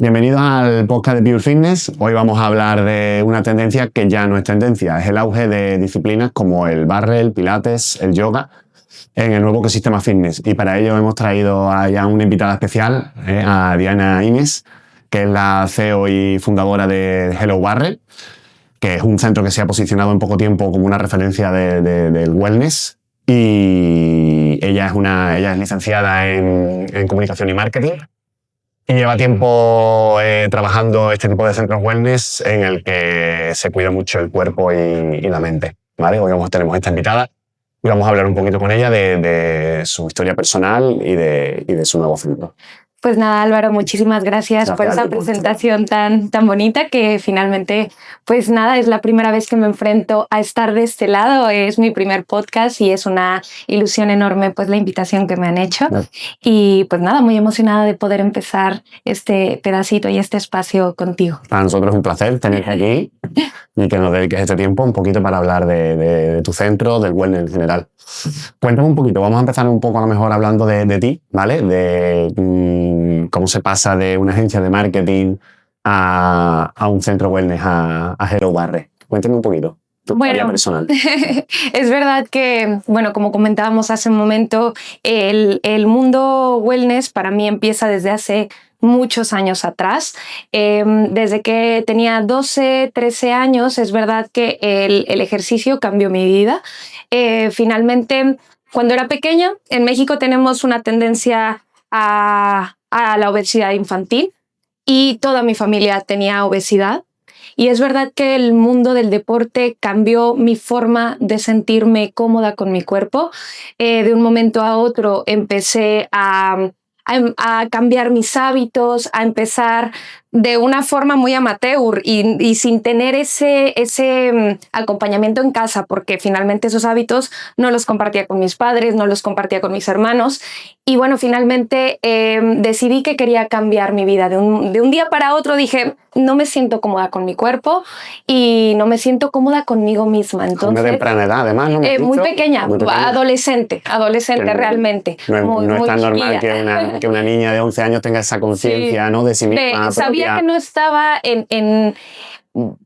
Bienvenidos al podcast de Pure Fitness. Hoy vamos a hablar de una tendencia que ya no es tendencia, es el auge de disciplinas como el barre, el pilates, el yoga en el nuevo ecosistema fitness. Y para ello hemos traído a una invitada especial, a Diana Ines, que es la CEO y fundadora de Hello Barre, que es un centro que se ha posicionado en poco tiempo como una referencia del wellness. Y ella es licenciada en comunicación y marketing. Y lleva tiempo trabajando este tipo de centros wellness en el que se cuida mucho el cuerpo y la mente, ¿vale? Hoy tenemos esta invitada y vamos a hablar un poquito con ella de su historia personal y de su nuevo centro. Pues nada, Álvaro, muchísimas gracias por esa presentación tan bonita que finalmente, pues nada, es la primera vez que me enfrento a estar de este lado. Es mi primer podcast y es una ilusión enorme pues la invitación que me han hecho. Y pues nada, muy emocionada de poder empezar este pedacito y este espacio contigo. Para nosotros es un placer tenerte aquí y que nos dediques este tiempo un poquito para hablar de tu centro, del wellness en general. Cuéntame un poquito, vamos a empezar un poco a lo mejor hablando de ti, ¿vale? De cómo se pasa de una agencia de marketing a un centro wellness, a Hello Barre. Cuéntame un poquito tu historia personal. Es verdad que, bueno, como comentábamos hace un momento, el mundo wellness para mí empieza desde hace muchos años atrás. Desde que tenía 12, 13 años, es verdad que el ejercicio cambió mi vida. Finalmente, cuando era pequeña, en México tenemos una tendencia a la obesidad infantil y toda mi familia tenía obesidad. Y es verdad que el mundo del deporte cambió mi forma de sentirme cómoda con mi cuerpo. De un momento a otro empecé a cambiar mis hábitos, a empezar de una forma muy amateur y sin tener ese acompañamiento en casa, porque finalmente esos hábitos no los compartía con mis padres, no los compartía con mis hermanos. Y bueno, finalmente decidí que quería cambiar mi vida. De un día para otro dije, no me siento cómoda con mi cuerpo y no me siento cómoda conmigo misma. Entonces, una temprana edad, además, ¿no? Muy pequeña, adolescente realmente. No es tan normal que una niña de 11 años tenga esa conciencia, ¿no? De sí misma. Sabía que no estaba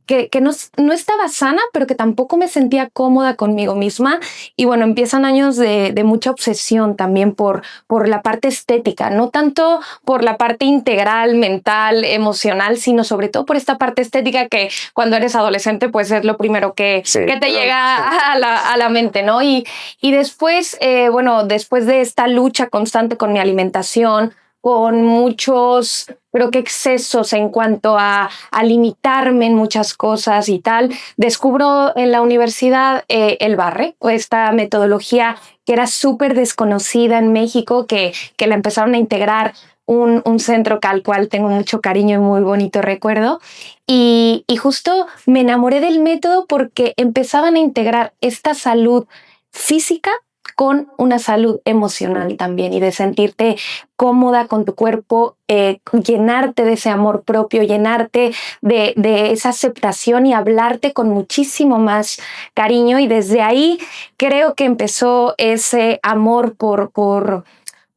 que no estaba sana, pero que tampoco me sentía cómoda conmigo misma. Y bueno, empiezan años de mucha obsesión también por la parte estética, no tanto por la parte integral, mental, emocional, sino sobre todo por esta parte estética que cuando eres adolescente pues es lo primero que te llega a la mente, ¿no? Y después, bueno, después de esta lucha constante con mi alimentación, con muchos, creo que excesos en cuanto a limitarme en muchas cosas y tal, descubro en la universidad el barre, o esta metodología que era súper desconocida en México, que la empezaron a integrar un centro al cual tengo mucho cariño y muy bonito recuerdo. Y justo me enamoré del método porque empezaban a integrar esta salud física con una salud emocional también y de sentirte cómoda con tu cuerpo, llenarte de ese amor propio, llenarte de esa aceptación y hablarte con muchísimo más cariño. Y desde ahí creo que empezó ese amor por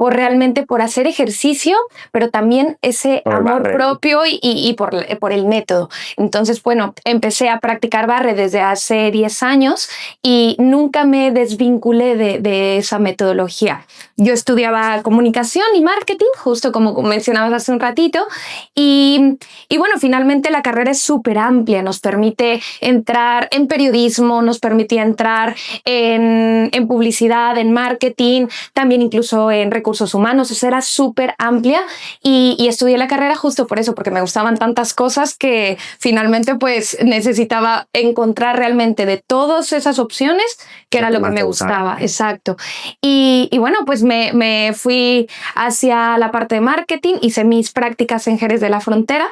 realmente por hacer ejercicio, pero también ese amor propio y por el método. Entonces, bueno, empecé a practicar barre desde hace 10 años y nunca me desvinculé de esa metodología. Yo estudiaba comunicación y marketing, justo como mencionabas hace un ratito, y bueno, finalmente la carrera es súper amplia, nos permite entrar en periodismo, nos permitía entrar en publicidad, en marketing, también incluso en recursos humanos. Eso era súper amplia y estudié la carrera justo por eso, porque me gustaban tantas cosas que finalmente pues necesitaba encontrar realmente de todas esas opciones que era lo que me gustaba. Exacto. Y bueno, pues me fui hacia la parte de marketing, hice mis prácticas en Jerez de la Frontera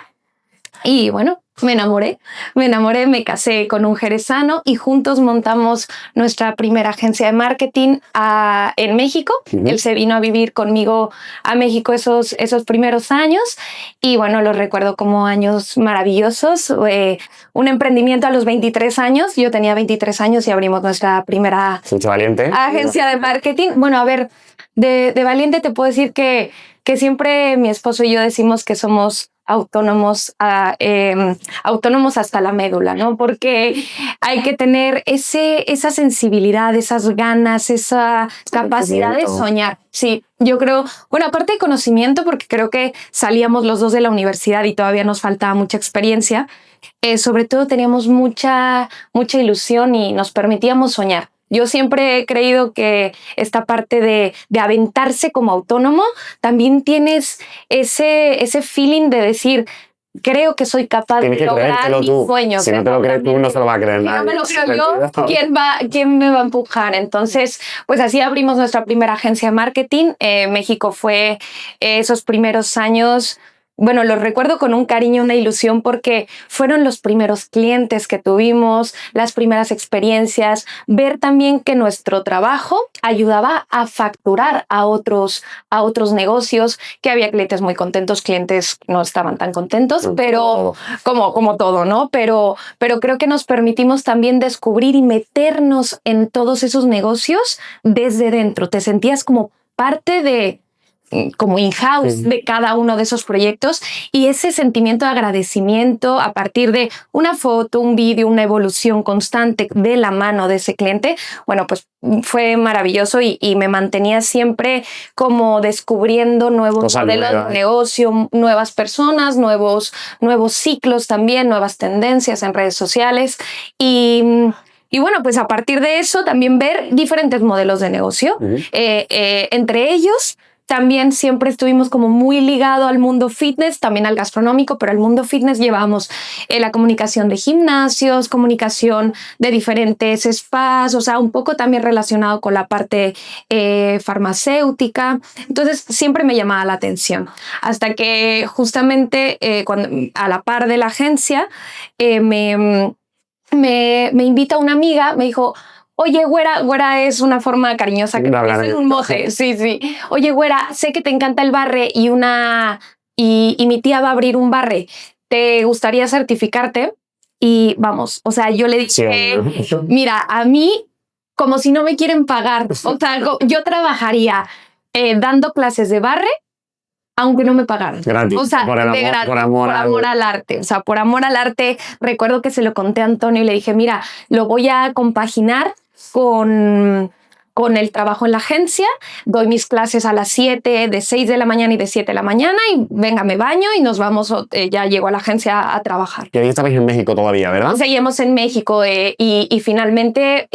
y bueno, me enamoré, me casé con un jerezano y juntos montamos nuestra primera agencia de marketing en México. Él se vino a vivir conmigo a México esos primeros años y bueno, los recuerdo como años maravillosos. Un emprendimiento a los 23 años, yo tenía 23 años y abrimos nuestra primera agencia de marketing. Bueno, a ver, de valiente te puedo decir que siempre mi esposo y yo decimos que somos autónomos, autónomos hasta la médula, ¿no? Porque hay que tener esa sensibilidad, esas ganas, esa capacidad de soñar. Sí, yo creo, bueno, aparte de conocimiento, porque creo que salíamos los dos de la universidad y todavía nos faltaba mucha experiencia, sobre todo teníamos mucha ilusión y nos permitíamos soñar. Yo siempre he creído que esta parte de aventarse como autónomo, también tienes ese feeling de decir, creo que soy capaz de lograr mis sueños. Si no te lo crees tú, no se lo va a creer nadie. Si no me lo creo yo, ¿quién me va a empujar? Entonces, pues así abrimos nuestra primera agencia de marketing. México fue esos primeros años. Bueno, los recuerdo con un cariño, una ilusión, porque fueron los primeros clientes que tuvimos, las primeras experiencias, ver también que nuestro trabajo ayudaba a facturar a otros negocios, que había clientes muy contentos, clientes que no estaban tan contentos, pero como todo, ¿no? Pero creo que nos permitimos también descubrir y meternos en todos esos negocios desde dentro. Te sentías como parte como in-house de cada uno de esos proyectos, y ese sentimiento de agradecimiento a partir de una foto, un vídeo, una evolución constante de la mano de ese cliente, bueno, pues fue maravilloso y me mantenía siempre como descubriendo nuevos modelos de negocio, nuevas personas, nuevos ciclos también, nuevas tendencias en redes sociales y bueno, pues a partir de eso también ver diferentes modelos de negocio. Entre ellos, también siempre estuvimos como muy ligado al mundo fitness, también al gastronómico, pero al mundo fitness llevamos la comunicación de gimnasios, comunicación de diferentes spas, o sea, un poco también relacionado con la parte farmacéutica. Entonces, siempre me llamaba la atención. Hasta que justamente cuando, a la par de la agencia, me invita una amiga, me dijo, oye, güera es una forma cariñosa que es un mote. Sí. Oye, güera, sé que te encanta el barre y mi tía va a abrir un barre. ¿Te gustaría certificarte? Y vamos, o sea, yo le dije, mira, a mí, como si no me quieren pagar, o sea, yo trabajaría dando clases de barre, aunque no me pagaran. Gratis. O sea, por amor al arte. O sea, por amor al arte. Recuerdo que se lo conté a Antonio y le dije, mira, lo voy a compaginar con el trabajo en la agencia. Doy mis clases a las 7, de 6 de la mañana y de 7 de la mañana, y venga, me baño y nos vamos, ya llego a la agencia a trabajar. Que ahí estabais en México todavía, ¿verdad? Seguimos en México y finalmente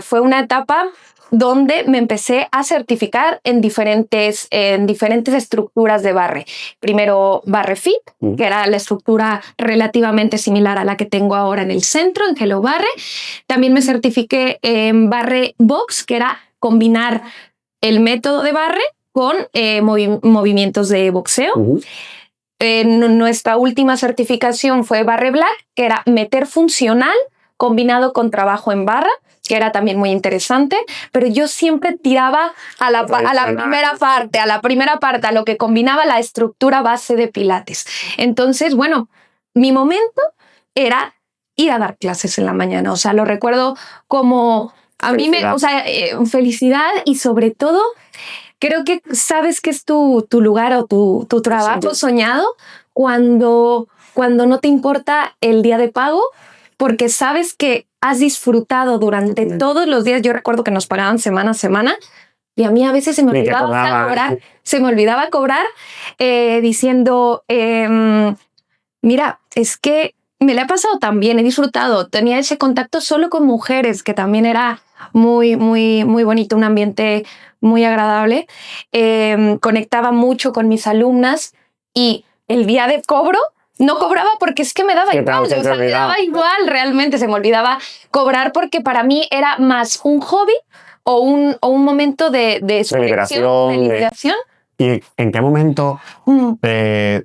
fue una etapa donde me empecé a certificar en diferentes estructuras de barre. Primero Barre Fit, que era la estructura relativamente similar a la que tengo ahora en el centro, en Hello Barre. También me certifiqué en Barre Box, que era combinar el método de barre con movimientos de boxeo. Nuestra última certificación fue Barre Black, que era meter funcional combinado con trabajo en barra, que era también muy interesante, pero yo siempre tiraba a la primera parte, a lo que combinaba la estructura base de Pilates. Entonces, bueno, mi momento era ir a dar clases en la mañana. O sea, lo recuerdo como a mí felicidad, y sobre todo, creo que sabes que es tu lugar o tu trabajo soñado cuando no te importa el día de pago, porque sabes que has disfrutado durante todos los días. Yo recuerdo que nos pagaban semana a semana y a mí a veces se me olvidaba cobrar diciendo, mira, es que me la he pasado tan bien, he disfrutado. Tenía ese contacto solo con mujeres, que también era muy, muy, muy bonito, un ambiente muy agradable. Conectaba mucho con mis alumnas y el día de cobro no cobraba porque es que me daba igual, me daba igual, realmente se me olvidaba cobrar, porque para mí era más un hobby o un momento de liberación. ¿Y en qué momento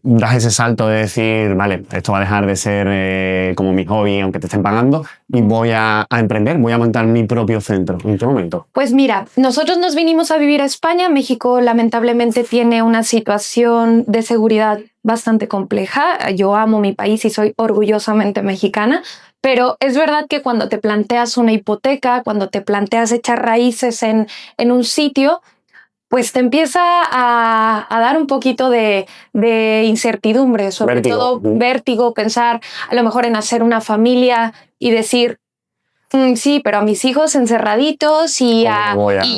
das ese salto de decir, vale, esto va a dejar de ser como mi hobby, aunque te estén pagando, y voy a emprender, voy a montar mi propio centro? ¿En qué momento? Pues mira, nosotros nos vinimos a vivir a España. México lamentablemente tiene una situación de seguridad bastante compleja. Yo amo mi país y soy orgullosamente mexicana, pero es verdad que cuando te planteas una hipoteca, cuando te planteas echar raíces en un sitio, pues te empieza a dar un poquito de incertidumbre, sobre todo vértigo, pensar a lo mejor en hacer una familia y decir, sí, pero a mis hijos encerraditos y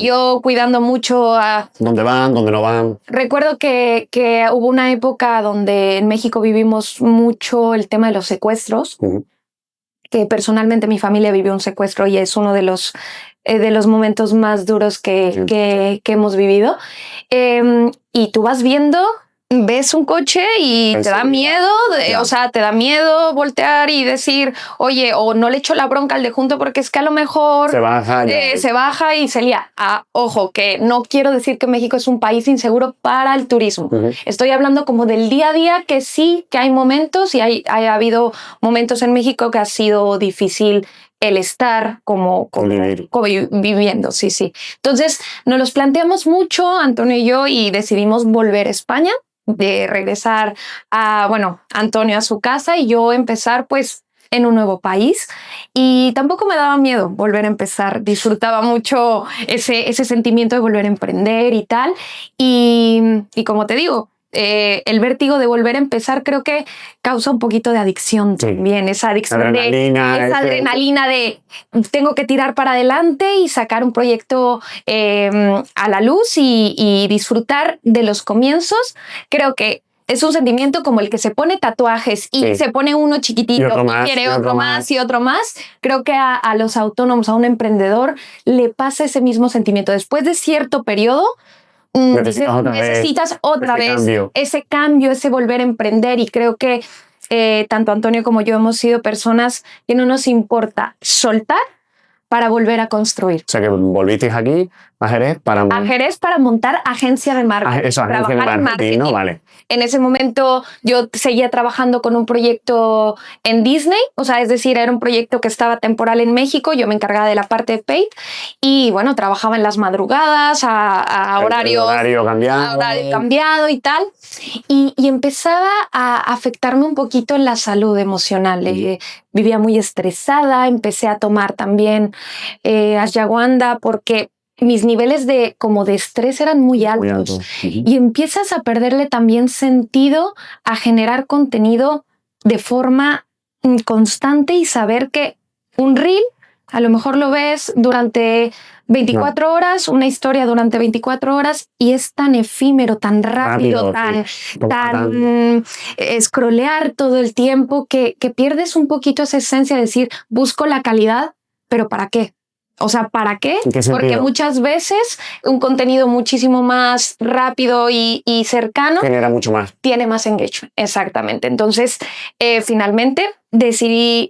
yo cuidando mucho a... ¿Dónde van? ¿Dónde no van? Recuerdo que hubo una época donde en México vivimos mucho el tema de los secuestros, que personalmente mi familia vivió un secuestro y es uno de los momentos más duros que hemos vivido. Y tú vas viendo... Ves un coche y te da miedo, o sea, te da miedo voltear y decir, oye, o no le echo la bronca al de junto porque es que a lo mejor se baja y se lía. Ojo, que no quiero decir que México es un país inseguro para el turismo. Estoy hablando como del día a día, que sí, que hay momentos y ha habido momentos en México que ha sido difícil el estar como viviendo, sí. Entonces, nos los planteamos mucho, Antonio y yo, y decidimos volver a España, de regresar Antonio a su casa y yo empezar pues en un nuevo país. Y tampoco me daba miedo volver a empezar, disfrutaba mucho ese sentimiento de volver a emprender y tal. Y como te digo, el vértigo de volver a empezar creo que causa un poquito de adicción también, esa adicción esa adrenalina de tengo que tirar para adelante y sacar un proyecto a la luz y disfrutar de los comienzos. Creo que es un sentimiento como el que se pone tatuajes y se pone uno chiquitito y quiere otro más y otro más. Creo que a los autónomos, a un emprendedor, le pasa ese mismo sentimiento. Después de cierto periodo, necesitas otra vez ese cambio, ese volver a emprender. Y creo que tanto Antonio como yo hemos sido personas que no nos importa soltar para volver a construir. O sea, que volvisteis aquí a Jerez para montar agencia de marketing. Agencia de marketing, ¿no? Vale. En ese momento yo seguía trabajando con un proyecto en Disney, o sea, es decir, era un proyecto que estaba temporal en México, yo me encargaba de la parte de paid y bueno, trabajaba en las madrugadas a horario cambiado y tal, y empezaba a afectarme un poquito en la salud emocional. Vivía muy estresada, empecé a tomar también ashwagandha porque mis niveles de estrés eran muy altos. Y empiezas a perderle también sentido a generar contenido de forma constante y saber que un reel a lo mejor lo ves durante 24 horas, una historia durante 24 horas y es tan efímero, tan rápido, tan scrollear todo el tiempo que pierdes un poquito esa esencia de decir, busco la calidad, pero ¿para qué? O sea, ¿para qué? Porque muchas veces un contenido muchísimo más rápido y cercano genera mucho más. Tiene más engagement, exactamente. Entonces, finalmente decidí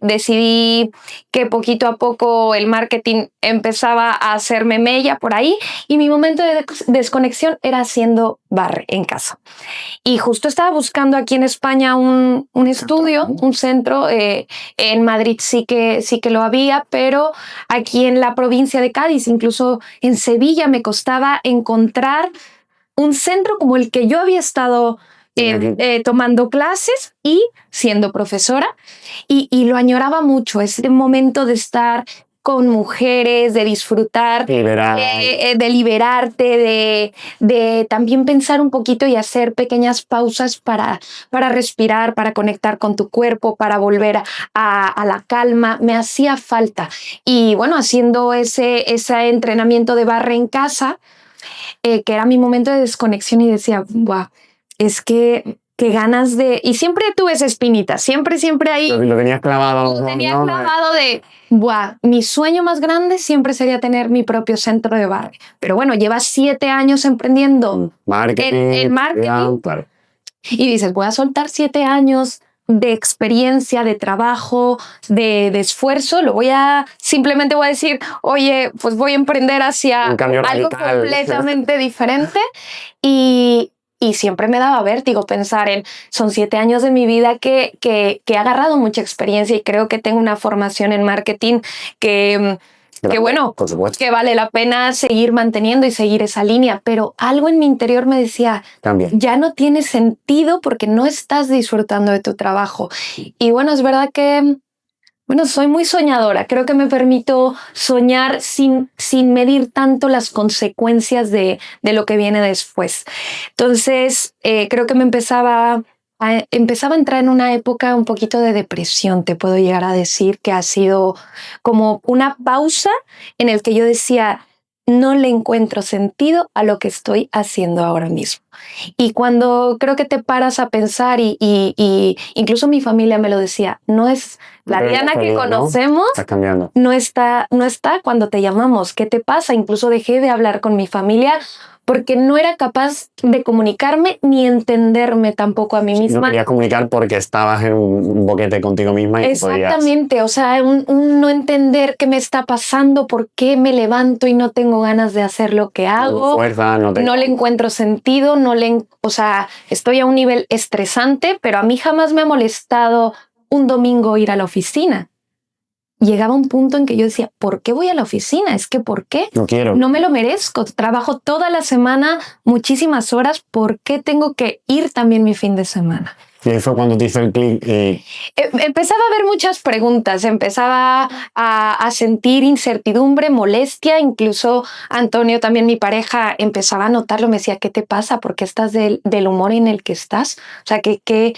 que poquito a poco el marketing empezaba a hacerme mella por ahí y mi momento de desconexión era haciendo barre en casa. Y justo estaba buscando aquí en España un estudio, un centro. En Madrid sí que lo había, pero aquí en la provincia de Cádiz, incluso en Sevilla, me costaba encontrar un centro como el que yo había estado tomando clases y siendo profesora y lo añoraba mucho, ese momento de estar con mujeres, de disfrutar, de liberarte, de también pensar un poquito y hacer pequeñas pausas para respirar, para conectar con tu cuerpo, para volver a la calma. Me hacía falta. Y bueno, haciendo ese entrenamiento de barre en casa, que era mi momento de desconexión y decía, wow, es que qué ganas de... Y siempre tuve esa espinita, siempre ahí. Lo tenías clavado. Lo tenía clavado de, mi sueño más grande siempre sería tener mi propio centro de barre. Pero bueno, llevas 7 años emprendiendo en marketing. Claro. Y dices, voy a soltar 7 años de experiencia, de trabajo, de esfuerzo. Simplemente voy a decir, oye, pues voy a emprender hacia algo completamente diferente. Y siempre me daba vértigo pensar son 7 años de mi vida que he agarrado mucha experiencia y creo que tengo una formación en marketing que vale la pena seguir manteniendo y seguir esa línea, pero algo en mi interior me decía, ya no tiene sentido porque no estás disfrutando de tu trabajo. Y bueno, es verdad que Bueno, soy muy soñadora. Creo que me permito soñar sin medir tanto las consecuencias de lo que viene después. Entonces, creo que empezaba a entrar en una época un poquito de depresión. Te puedo llegar a decir que ha sido como una pausa en el que yo decía, no le encuentro sentido a lo que estoy haciendo ahora mismo. Y cuando creo que te paras a pensar y incluso mi familia me lo decía, no es la Diana que conocemos, Estás cambiando. no está cuando te llamamos. ¿Qué te pasa? Incluso dejé de hablar con mi familia porque no era capaz de comunicarme ni entenderme tampoco a mí misma. No querías comunicar porque estabas en un boquete contigo misma y Exactamente, o sea, un no entender qué me está pasando, por qué me levanto y no tengo ganas de hacer lo que hago. Fuerza, no le encuentro sentido, o sea, estoy a un nivel estresante, pero a mí jamás me ha molestado un domingo ir a la oficina. Llegaba un punto en que yo decía, ¿por qué voy a la oficina? Es que ¿por qué? No quiero. No me lo merezco. Trabajo toda la semana, muchísimas horas. ¿Por qué tengo que ir también mi fin de semana? Y ahí fue cuando te hizo el clic. Empezaba a haber muchas preguntas, empezaba a sentir incertidumbre, molestia, incluso Antonio, también mi pareja, empezaba a notarlo, me decía, ¿qué te pasa? ¿Por qué estás del humor en el que estás? O sea, que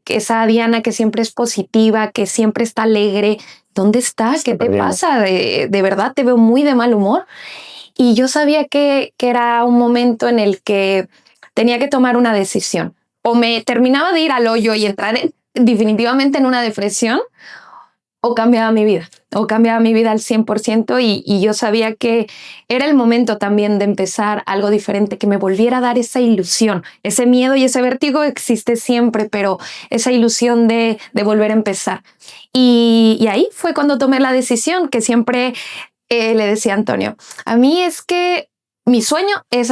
esa Diana que siempre es positiva, que siempre está alegre, ¿dónde estás? ¿Qué te pasa? De verdad te veo muy de mal humor. Y yo sabía que era un momento en el que tenía que tomar una decisión. O me terminaba de ir al hoyo y entrar definitivamente en una depresión, o cambiaba mi vida al 100%, y yo sabía que era el momento también de empezar algo diferente, que me volviera a dar esa ilusión. Ese miedo y ese vértigo existe siempre, pero esa ilusión de volver a empezar. Y ahí fue cuando tomé la decisión, que siempre le decía a Antonio, a mí es que mi sueño es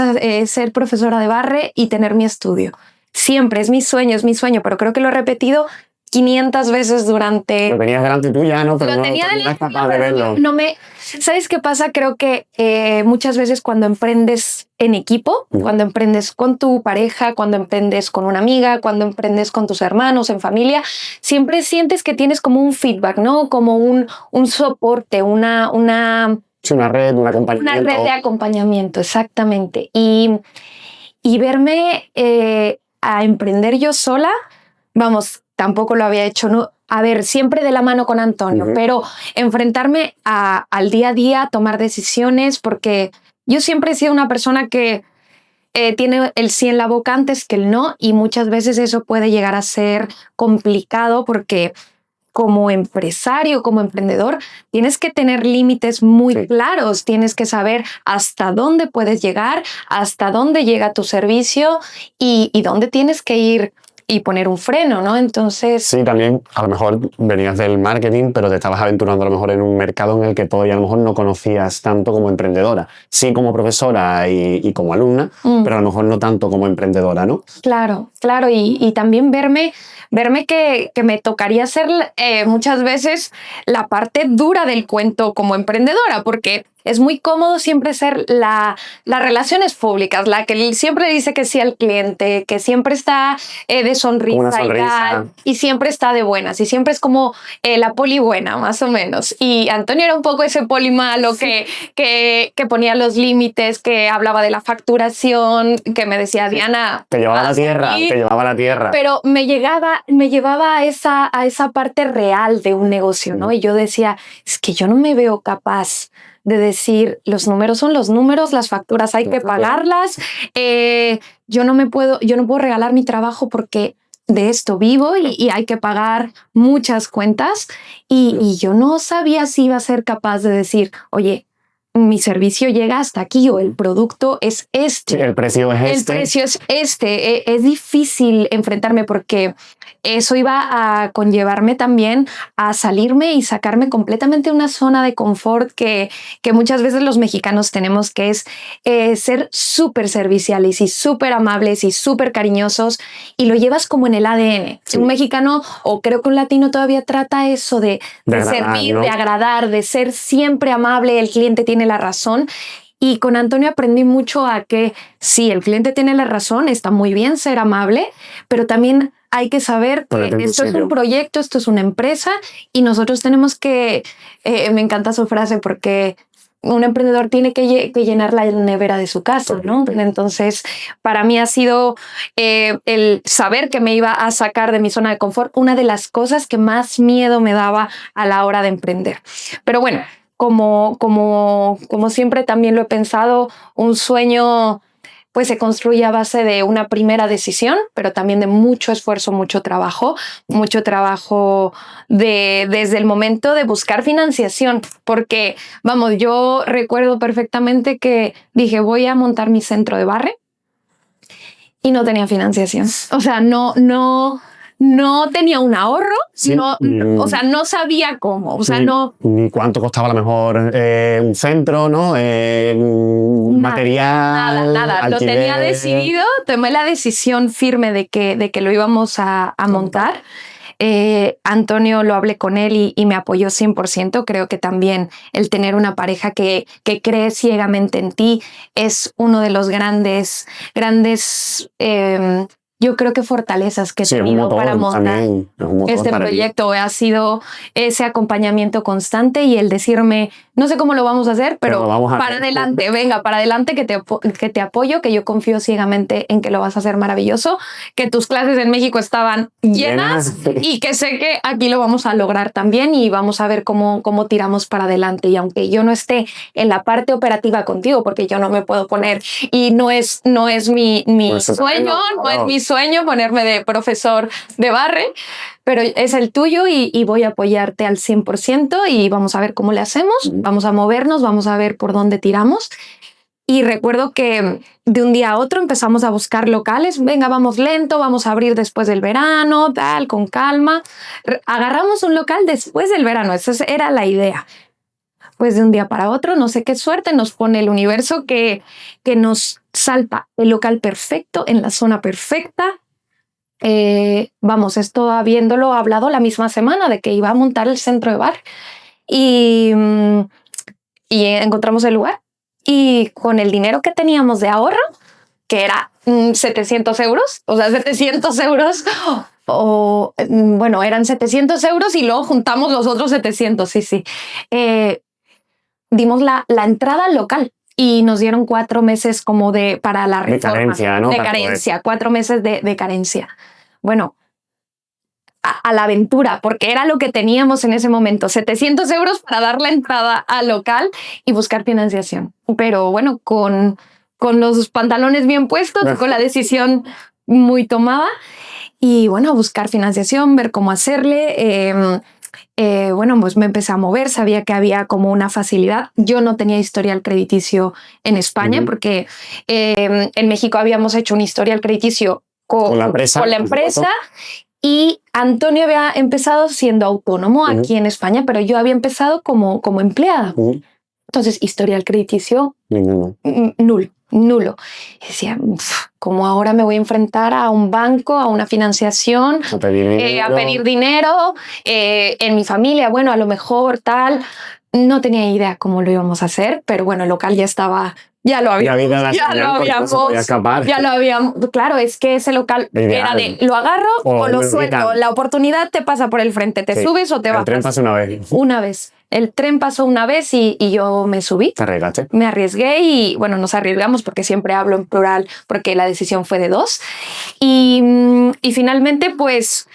ser profesora de barre y tener mi estudio. Siempre es mi sueño, pero creo que lo he repetido 500 veces durante... Lo tenías delante tuya, ¿no? Pero lo tenía no delante, es capaz de verlo. ¿Sabes qué pasa? Creo que muchas veces cuando emprendes en equipo, cuando emprendes con tu pareja, cuando emprendes con una amiga, cuando emprendes con tus hermanos, en familia, siempre sientes que tienes como un feedback, ¿no? Como un soporte, una red, un acompañamiento. Una red de acompañamiento, exactamente. Y verme a emprender yo sola, vamos, tampoco lo había hecho, ¿no? A ver, siempre de la mano con Antonio, pero enfrentarme al día a día, tomar decisiones, porque yo siempre he sido una persona que tiene el sí en la boca antes que el no, y muchas veces eso puede llegar a ser complicado porque como empresario, como emprendedor, tienes que tener límites muy claros, tienes que saber hasta dónde puedes llegar, hasta dónde llega tu servicio y dónde tienes que ir y poner un freno, ¿no? Entonces... Sí, también a lo mejor venías del marketing, pero te estabas aventurando a lo mejor en un mercado en el que todavía a lo mejor no conocías tanto como emprendedora. Sí como profesora y como alumna, pero a lo mejor no tanto como emprendedora, ¿no? Claro, y también verme que me tocaría hacer muchas veces la parte dura del cuento como emprendedora, porque es muy cómodo siempre ser las relaciones públicas, la que siempre dice que sí al cliente, que siempre está de sonrisa y tal, y siempre está de buenas, y siempre es como la poli buena, más o menos. Y Antonio era un poco ese poli malo que ponía los límites, que hablaba de la facturación, que me decía, Diana... Te llevaba a la tierra. Pero me llevaba a esa parte real de un negocio, ¿no? Y yo decía, es que yo no me veo capaz de decir, los números son los números, las facturas hay que pagarlas, yo no puedo regalar mi trabajo porque de esto vivo y hay que pagar muchas cuentas, y yo no sabía si iba a ser capaz de decir, oye, mi servicio llega hasta aquí, o el producto es este. Sí, el precio es este. El precio es este. Es difícil enfrentarme porque eso iba a conllevarme también a salirme y sacarme completamente de una zona de confort que muchas veces los mexicanos tenemos, que es ser súper serviciales y súper amables y súper cariñosos, y lo llevas como en el ADN. Sí. Un mexicano, o creo que un latino, todavía trata eso de servir, ¿no? De agradar, de ser siempre amable, el cliente tiene la razón. Y con Antonio aprendí mucho a que sí, el cliente tiene la razón, está muy bien ser amable, pero también hay que saber Ponerte que en tu esto es sitio. un proyecto, esto es una empresa y nosotros tenemos que, me encanta su frase porque un emprendedor tiene que llenar la nevera de su casa, ¿no? Entonces, para mí ha sido el saber que me iba a sacar de mi zona de confort una de las cosas que más miedo me daba a la hora de emprender. Pero bueno, como siempre también lo he pensado, un sueño pues se construye a base de una primera decisión, pero también de mucho esfuerzo, mucho trabajo desde el momento de buscar financiación, porque vamos, yo recuerdo perfectamente que dije voy a montar mi centro de barre y no tenía financiación, o sea, no tenía un ahorro, Sí, o sea, no sabía cómo, o sea, ni cuánto costaba a lo mejor un centro, ¿no? Material, nada. Lo alquiler. tenía decidido, tomé la decisión firme de que lo íbamos a montar. Antonio, lo hablé con él y me apoyó 100%. Creo que también el tener una pareja que cree ciegamente en ti es uno de los grandes, yo creo que fortalezas que he tenido para montar este proyecto. Ha sido ese acompañamiento constante y el decirme, no sé cómo lo vamos a hacer, pero para adelante, venga, para adelante que te apoyo, que yo confío ciegamente en que lo vas a hacer maravilloso, que tus clases en México estaban llenas y que sé que aquí lo vamos a lograr también y vamos a ver cómo tiramos para adelante. Y aunque yo no esté en la parte operativa contigo, porque yo no me puedo poner y no es mi sueño, no es mi sueño ponerme de profesor de barre, pero es el tuyo y voy a apoyarte al 100% y vamos a ver cómo le hacemos, vamos a movernos, vamos a ver por dónde tiramos. Y recuerdo que de un día a otro empezamos a buscar locales, venga, vamos lento, vamos a abrir después del verano, tal, con calma. Agarramos un local después del verano, esa era la idea. Pues de un día para otro, no sé qué suerte, nos pone el universo que nos salta el local perfecto, en la zona perfecta. Vamos, esto habiéndolo hablado la misma semana de que iba a montar el centro de bar y encontramos el lugar y con el dinero que teníamos de ahorro, que era 700 euros, o sea, 700 euros bueno, eran 700 euros y luego juntamos los otros 700, sí. Dimos la entrada al local y nos dieron 4 meses como para la reforma. De carencia, ¿no? De carencia, 4 meses de carencia. Bueno, a la aventura, porque era lo que teníamos en ese momento, 700 euros para dar la entrada al local y buscar financiación. Pero bueno, con los pantalones bien puestos, con la decisión muy tomada y bueno, buscar financiación, ver cómo hacerle. Bueno, pues me empecé a mover, sabía que había como una facilidad. Yo no tenía historial crediticio en España porque en México habíamos hecho un historial crediticio con la empresa y Antonio había empezado siendo autónomo aquí en España, pero yo había empezado como empleada. Entonces, historial crediticio nulo. Y decía, ¿cómo ahora me voy a enfrentar a un banco, a una financiación, a pedir dinero en mi familia? Bueno, a lo mejor tal. No tenía idea cómo lo íbamos a hacer, pero bueno, el local ya estaba... Ya lo habíamos. Claro, es que ese local era de lo agarro o lo suelto. La oportunidad te pasa por el frente, te subes o te bajas. El tren pasó una vez. Una vez. El tren pasó una vez y yo me subí. ¿Te arriesgaste? Me arriesgué y bueno, nos arriesgamos porque siempre hablo en plural porque la decisión fue de 2. Y finalmente, pues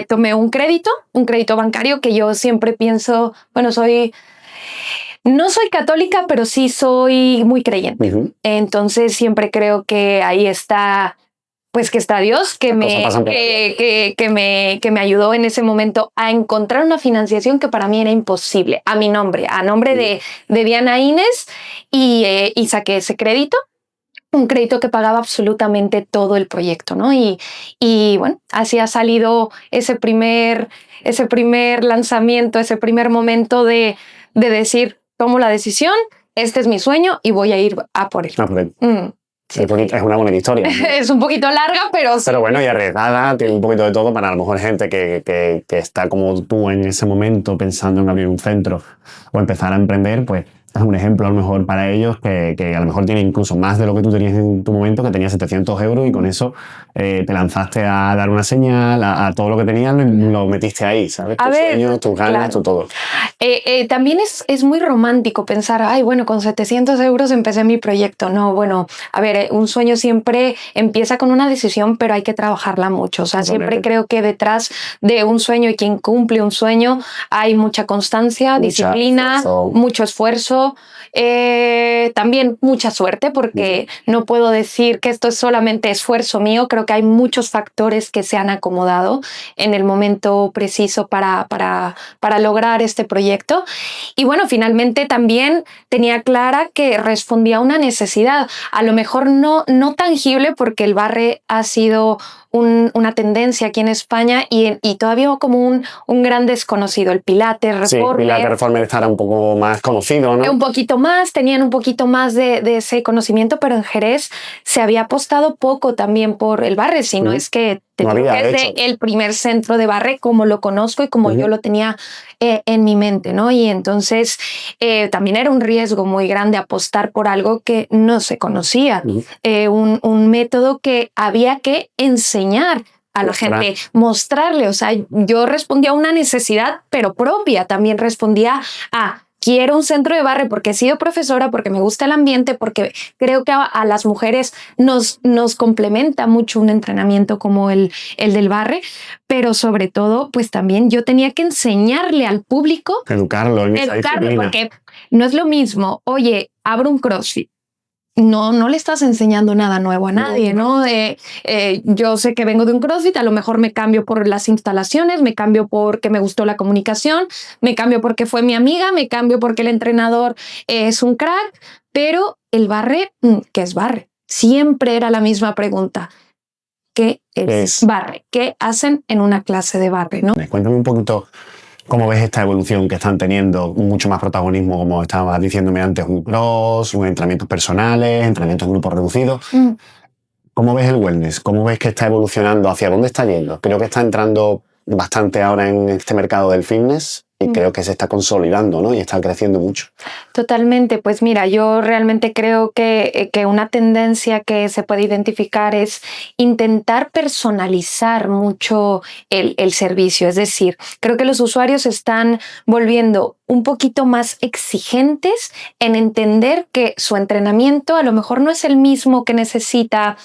tomé un crédito bancario que yo siempre pienso, bueno, no soy católica, pero sí soy muy creyente. Entonces siempre creo que ahí está, pues que está Dios, que me ayudó en ese momento a encontrar una financiación que para mí era imposible, a mi nombre, a nombre de Diana Inés, y saqué ese crédito. Un crédito que pagaba absolutamente todo el proyecto, ¿no? Y bueno, así ha salido ese primer lanzamiento, ese primer momento de decir, tomo la decisión, este es mi sueño y voy a ir a por él. Sí. Es una bonita historia, ¿no? Es un poquito larga, pero sí. Pero bueno, y arriesgada, tiene un poquito de todo para a lo mejor gente que está como tú en ese momento pensando en abrir un centro o empezar a emprender, pues es un ejemplo a lo mejor para ellos que a lo mejor tiene incluso más de lo que tú tenías en tu momento, que tenías 700 euros y con eso te lanzaste a dar una señal, a todo lo que tenías lo metiste ahí, ¿sabes? Tus sueños, tus ganas, claro. tu todo. También es muy romántico pensar, ay, bueno, con 700 euros empecé mi proyecto. No, bueno, a ver, un sueño siempre empieza con una decisión, pero hay que trabajarla mucho. O sea, siempre creo que detrás de un sueño y quien cumple un sueño hay mucha constancia, disciplina, mucho esfuerzo, también mucha suerte, porque no puedo decir que esto es solamente esfuerzo mío. Creo que hay muchos factores que se han acomodado en el momento preciso para lograr este proyecto. Y bueno, finalmente también tenía clara que respondía a una necesidad, a lo mejor no tangible, porque el barre ha sido una tendencia aquí en España y todavía como un gran desconocido. El Pilates Reformer. Sí, Pilates Reformer estará un poco más conocido, ¿no? Un poquito más, tenían un poquito más de ese conocimiento, pero en Jerez se había apostado poco también por el barre, sino es que es el primer centro de barre como lo conozco y como yo lo tenía en mi mente, ¿no? Y entonces también era un riesgo muy grande apostar por algo que no se conocía, un método que había que enseñar a la gente, mostrarle. O sea, yo respondía a una necesidad, pero propia. También respondía a quiero un centro de barre porque he sido profesora, porque me gusta el ambiente, porque creo que a las mujeres nos complementa mucho un entrenamiento como el del barre, pero sobre todo, pues también yo tenía que enseñarle al público, educarlo porque no es lo mismo, oye, abro un CrossFit. No le estás enseñando nada nuevo a nadie, ¿no? Yo sé que vengo de un CrossFit, a lo mejor me cambio por las instalaciones, me cambio porque me gustó la comunicación, me cambio porque fue mi amiga, me cambio porque el entrenador es un crack, pero el barre, ¿qué es barre? Siempre era la misma pregunta. ¿Qué es barre? ¿Qué hacen en una clase de barre, no? Cuéntame un poquito cómo ves esta evolución que están teniendo, mucho más protagonismo, como estabas diciéndome antes, un cross, un entrenamientos personales, entrenamientos en grupos reducidos. ¿Cómo ves el wellness? ¿Cómo ves que está evolucionando? ¿Hacia dónde está yendo? Creo que está entrando bastante ahora en este mercado del fitness y creo que se está consolidando, ¿no? Y está creciendo mucho. Totalmente. Pues mira, yo realmente creo que una tendencia que se puede identificar es intentar personalizar mucho el servicio. Es decir, creo que los usuarios se están volviendo un poquito más exigentes en entender que su entrenamiento a lo mejor no es el mismo que necesita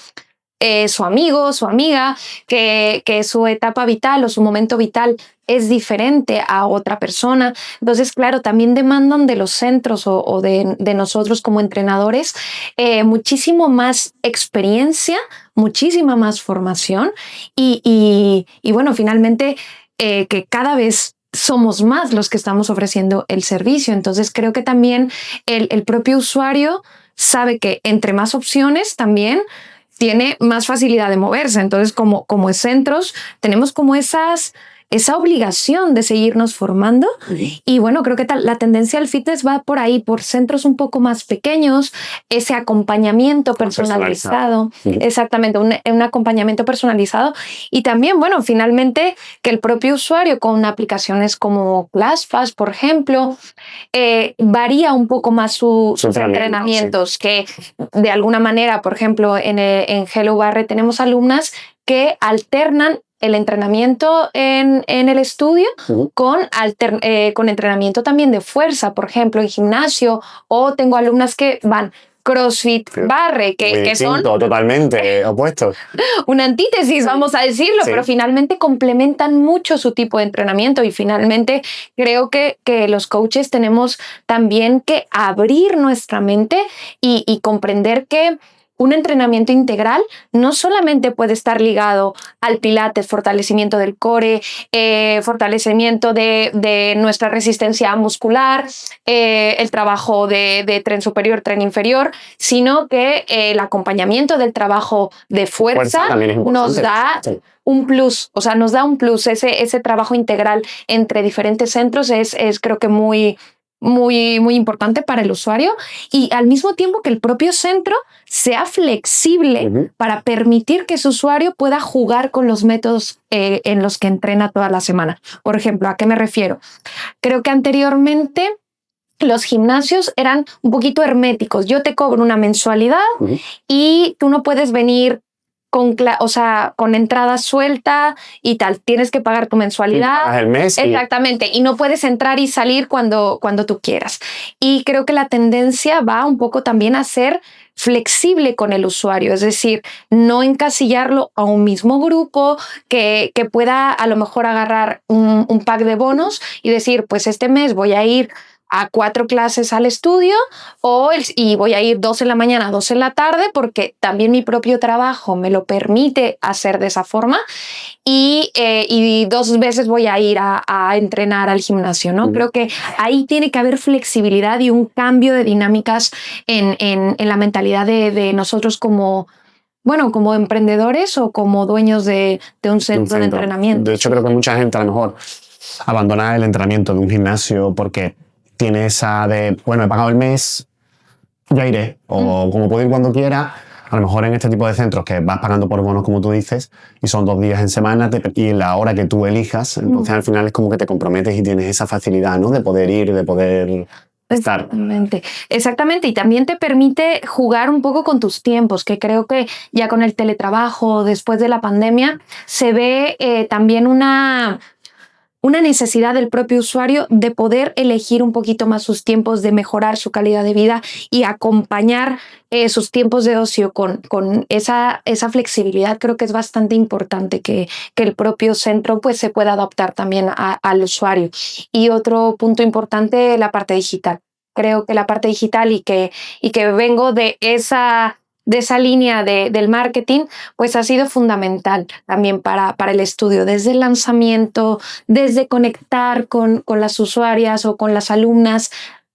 su amigo, su amiga, que su etapa vital o su momento vital es diferente a otra persona. Entonces, claro, también demandan de los centros o de nosotros como entrenadores muchísimo más experiencia, muchísima más formación y bueno, finalmente que cada vez somos más los que estamos ofreciendo el servicio. Entonces, creo que también el propio usuario sabe que entre más opciones también tiene más facilidad de moverse. Entonces, como centros, tenemos como esa obligación de seguirnos formando. Y bueno, creo que la tendencia al fitness va por ahí, por centros un poco más pequeños, ese acompañamiento personalizado. Exactamente, un acompañamiento personalizado. Y también, bueno, finalmente, que el propio usuario con aplicaciones como ClassPass, por ejemplo, varía un poco más sus entrenamientos, que de alguna manera, por ejemplo, en Hello Barre tenemos alumnas que alternan el entrenamiento en el estudio con entrenamiento también de fuerza, por ejemplo, en gimnasio, o tengo alumnas que van CrossFit, barre, que son totalmente opuestos. Una antítesis, vamos a decirlo, pero finalmente complementan mucho su tipo de entrenamiento y finalmente creo que los coaches tenemos también que abrir nuestra mente y comprender que un entrenamiento integral no solamente puede estar ligado al pilates, fortalecimiento del core, fortalecimiento de nuestra resistencia muscular, el trabajo de tren superior, tren inferior, sino que el acompañamiento del trabajo de fuerza nos da un plus, o sea, nos da un plus. Ese trabajo integral entre diferentes centros es creo que muy importante para el usuario y al mismo tiempo que el propio centro sea flexible para permitir que su usuario pueda jugar con los métodos en los que entrena toda la semana. Por ejemplo, ¿a qué me refiero? Creo que anteriormente los gimnasios eran un poquito herméticos. Yo te cobro una mensualidad y tú no puedes venir con entrada suelta y tal. Tienes que pagar tu mensualidad. El mes. Exactamente. Y no puedes entrar y salir cuando tú quieras. Y creo que la tendencia va un poco también a ser flexible con el usuario, es decir, no encasillarlo a un mismo grupo que pueda a lo mejor agarrar un pack de bonos y decir, pues este mes voy a ir a 4 clases al estudio y voy a ir 2 en la mañana, 2 en la tarde, porque también mi propio trabajo me lo permite hacer de esa forma y 2 veces voy a ir a entrenar al gimnasio, ¿no? Creo que ahí tiene que haber flexibilidad y un cambio de dinámicas en la mentalidad de nosotros como emprendedores o como dueños de un centro de entrenamiento. De hecho, creo que mucha gente a lo mejor abandona el entrenamiento de un gimnasio porque tiene esa de, bueno, he pagado el mes, ya iré, o como puedo ir cuando quiera. A lo mejor en este tipo de centros que vas pagando por bonos, como tú dices, y son 2 días en semana y en la hora que tú elijas, entonces al final es como que te comprometes y tienes esa facilidad, ¿no? De poder ir, de poder estar. Exactamente, y también te permite jugar un poco con tus tiempos, que creo que ya con el teletrabajo, después de la pandemia, se ve también una necesidad del propio usuario de poder elegir un poquito más sus tiempos, de mejorar su calidad de vida y acompañar sus tiempos de ocio con esa flexibilidad. Creo que es bastante importante que el propio centro pues, se pueda adaptar también al usuario. Y otro punto importante, la parte digital. Creo que la parte digital y que vengo de esa línea del marketing, pues ha sido fundamental también para el estudio, desde el lanzamiento, desde conectar con las usuarias o con las alumnas,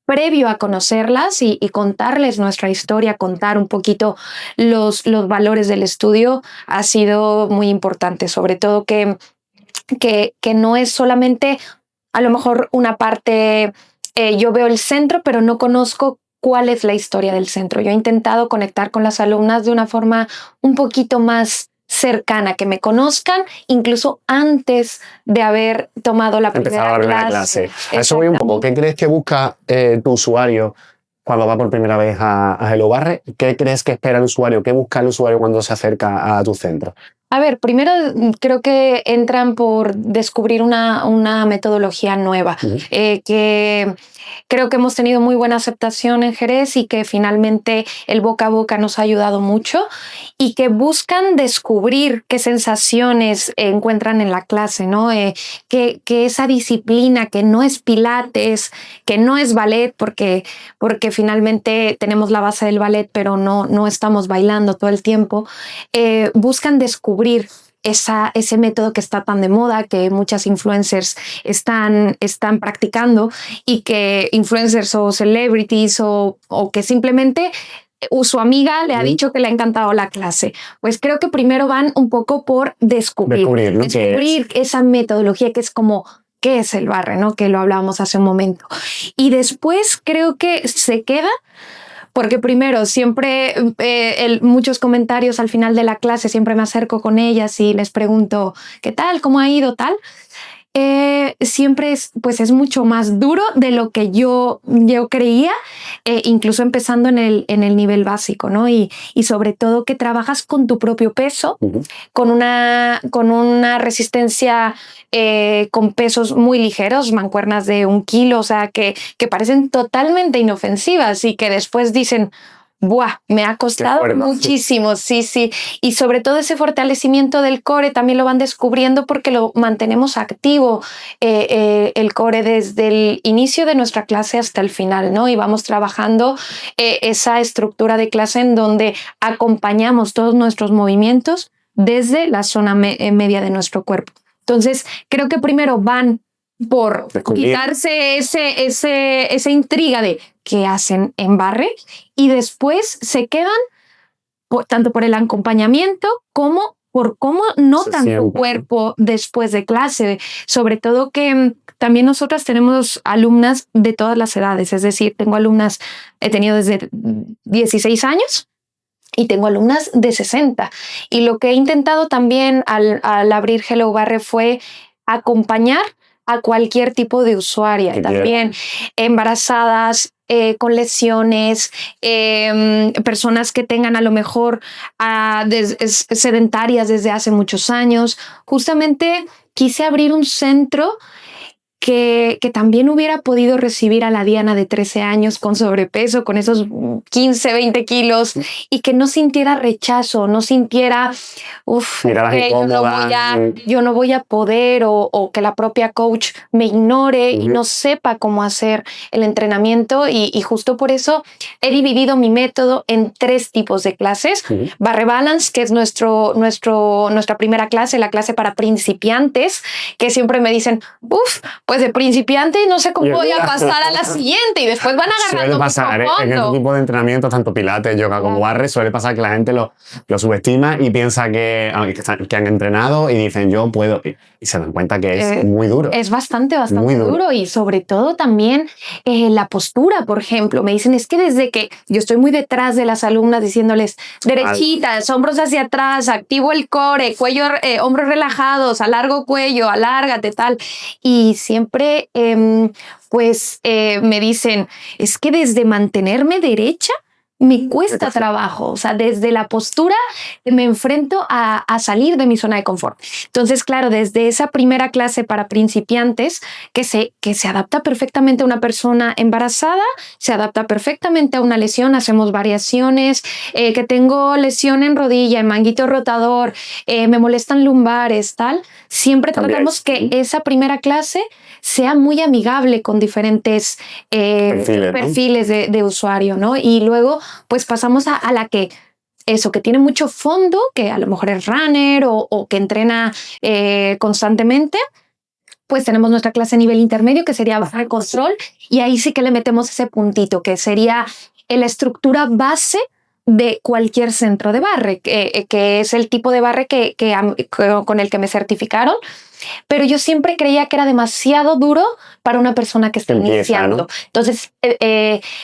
previo a conocerlas y contarles nuestra historia, contar un poquito los valores del estudio, ha sido muy importante, sobre todo que no es solamente a lo mejor una parte, yo veo el centro, pero no conozco cuál es la historia del centro. Yo he intentado conectar con las alumnas de una forma un poquito más cercana, que me conozcan incluso antes de haber tomado la primera clase. A eso voy un poco. ¿Qué crees que busca tu usuario cuando va por primera vez a Hello Barre? ¿Qué crees que espera el usuario? ¿Qué busca el usuario cuando se acerca a tu centro? A ver, primero creo que entran por descubrir una metodología nueva, que creo que hemos tenido muy buena aceptación en Jerez y que finalmente el boca a boca nos ha ayudado mucho y que buscan descubrir qué sensaciones encuentran en la clase, ¿no? Que esa disciplina que no es pilates, que no es ballet, porque finalmente tenemos la base del ballet, pero no estamos bailando todo el tiempo, buscan descubrir ese método que está tan de moda, que muchas influencers están practicando y que influencers o celebrities o que simplemente su amiga le ha dicho que le ha encantado la clase. Pues creo que primero van un poco por descubrir esa metodología que es como ¿qué es el barre?, ¿no? Que lo hablábamos hace un momento. Y después creo que se queda porque primero siempre muchos comentarios al final de la clase, siempre me acerco con ellas y les pregunto ¿qué tal? ¿Cómo ha ido? Tal. Siempre es mucho más duro de lo que yo creía, incluso empezando en el nivel básico, ¿no? Y sobre todo que trabajas con tu propio peso, con una resistencia con pesos muy ligeros, mancuernas de 1 kilo, o sea, que parecen totalmente inofensivas y que después dicen ¡buah! Me ha costado muchísimo, sí. Y sobre todo ese fortalecimiento del core también lo van descubriendo porque lo mantenemos activo, el core desde el inicio de nuestra clase hasta el final, ¿no? Y vamos trabajando esa estructura de clase en donde acompañamos todos nuestros movimientos desde la zona media de nuestro cuerpo. Entonces, creo que primero van por quitarse esa intriga de qué hacen en barre y después se quedan tanto por el acompañamiento como por cómo notan tu cuerpo después de clase. Sobre todo que también nosotras tenemos alumnas de todas las edades, es decir, he tenido desde 16 años y tengo alumnas de 60. Y lo que he intentado también al abrir Hello Barre fue acompañar a cualquier tipo de usuaria. Que también embarazadas, con lesiones, personas que tengan a lo mejor sedentarias desde hace muchos años. Justamente quise abrir un centro que también hubiera podido recibir a la Diana de 13 años con sobrepeso, con esos 15, 20 kilos, y que no sintiera rechazo, no sintiera, yo no voy a poder, o que la propia coach me ignore y no sepa cómo hacer el entrenamiento. Y justo por eso he dividido mi método en 3 tipos de clases. Barre Balance, que es nuestra primera clase, la clase para principiantes, que siempre me dicen, pues de principiante no sé cómo voy a pasar a la siguiente, y después van agarrando. Suele pasar, en este tipo de entrenamiento, tanto pilates, yoga como barre, suele pasar que la gente lo subestima y piensa que han entrenado y dicen yo puedo, y se dan cuenta que es muy duro. Es bastante duro, y sobre todo también la postura, por ejemplo. Me dicen, es que desde que yo estoy muy detrás de las alumnas diciéndoles derechitas, hombros hacia atrás, activo el core, cuello, hombros relajados, alargo cuello, alárgate, tal. Y siempre me dicen, es que desde mantenerme derecha me cuesta trabajo. O sea, desde la postura me enfrento a salir de mi zona de confort. Entonces, claro, desde esa primera clase para principiantes, que se adapta perfectamente a una persona embarazada, se adapta perfectamente a una lesión, hacemos variaciones, que tengo lesión en rodilla, en manguito rotador, me molestan lumbares, tal. Siempre tratamos que esa primera clase sea muy amigable con diferentes perfiles de usuario, ¿no? Y luego pues pasamos a la que tiene mucho fondo, que a lo mejor es runner o que entrena constantemente. Pues tenemos nuestra clase a nivel intermedio, que sería barre control, y ahí sí que le metemos ese puntito, que sería la estructura base de cualquier centro de barre, que es el tipo de barre con el que me certificaron. Pero yo siempre creía que era demasiado duro para una persona que está iniciando, ¿no? Entonces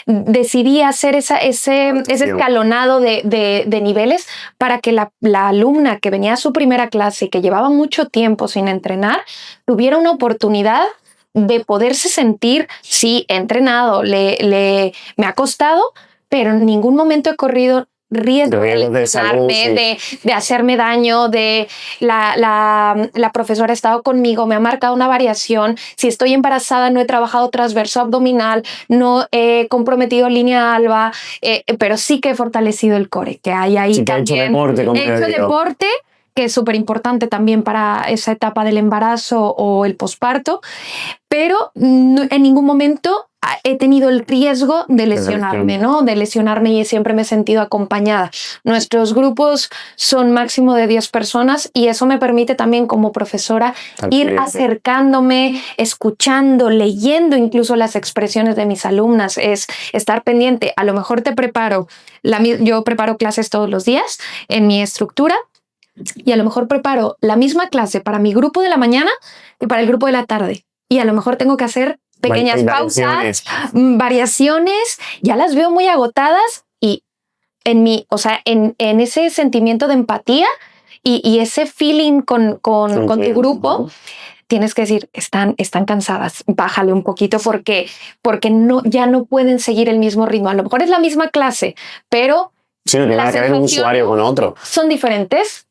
decidí hacer ese escalonado de niveles para que la alumna que venía a su primera clase y que llevaba mucho tiempo sin entrenar tuviera una oportunidad de poderse sentir, sí, he entrenado, me ha costado, pero en ningún momento he corrido riesgo de salud, de hacerme daño, la profesora ha estado conmigo, me ha marcado una variación, si estoy embarazada no he trabajado transverso abdominal, no he comprometido línea alba, pero sí que he fortalecido el core, que hay ahí sí, también. He hecho deporte, que es súper importante también para esa etapa del embarazo o el posparto, pero en ningún momento he tenido el riesgo de lesionarme, ¿no? De lesionarme, y siempre me he sentido acompañada. Nuestros grupos son máximo de 10 personas y eso me permite también como profesora ir acercándome, escuchando, leyendo incluso las expresiones de mis alumnas, es estar pendiente. A lo mejor yo preparo clases todos los días en mi estructura, y a lo mejor preparo la misma clase para mi grupo de la mañana que para el grupo de la tarde. Y a lo mejor tengo que hacer pequeñas pausas, variaciones, ya las veo muy agotadas, y en ese sentimiento de empatía y ese feeling con tu grupo, tienes que decir, están cansadas, bájale un poquito porque ya no pueden seguir el mismo ritmo. A lo mejor es la misma clase, pero sí, no tiene nada que ver un usuario con otro. Son diferentes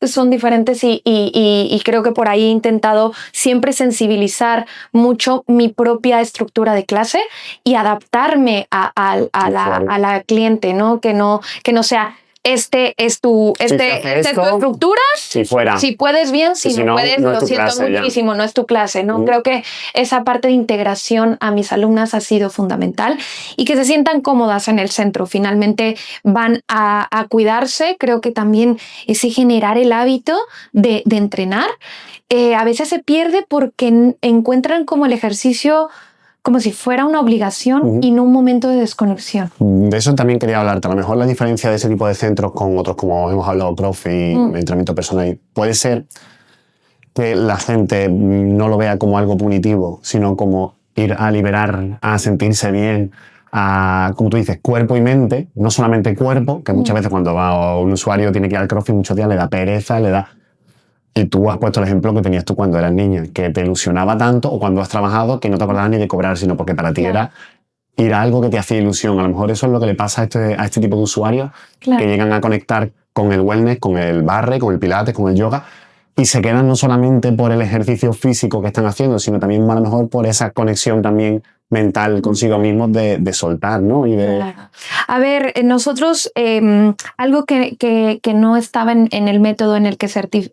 y creo que por ahí he intentado siempre sensibilizar mucho mi propia estructura de clase y adaptarme a la cliente, ¿no? Que no sea esta es tu estructura. Si fuera. Si puedes bien, si no puedes, no lo siento muchísimo, no es tu clase, ¿no? Creo que esa parte de integración a mis alumnas ha sido fundamental, y que se sientan cómodas en el centro. Finalmente van a cuidarse. Creo que también ese generar el hábito de entrenar a veces se pierde porque encuentran como el ejercicio como si fuera una obligación y no un momento de desconexión. De eso también quería hablarte. A lo mejor la diferencia de ese tipo de centros con otros, como hemos hablado, profe y entrenamiento personal, puede ser que la gente no lo vea como algo punitivo, sino como ir a liberar, a sentirse bien, a, como tú dices, cuerpo y mente, no solamente cuerpo, que muchas veces cuando va un usuario tiene que ir al CrossFit, muchos días le da pereza, Y tú has puesto el ejemplo que tenías tú cuando eras niña, que te ilusionaba tanto, o cuando has trabajado que no te acordabas ni de cobrar, sino porque para ti era ir a algo que te hacía ilusión. A lo mejor eso es lo que le pasa a este tipo de usuarios que llegan a conectar con el wellness, con el barre, con el pilates, con el yoga, y se quedan no solamente por el ejercicio físico que están haciendo, sino también a lo mejor por esa conexión también mental consigo mismos de soltar, ¿no? Y de... Claro. A ver, nosotros, algo que no estaba en el método en el que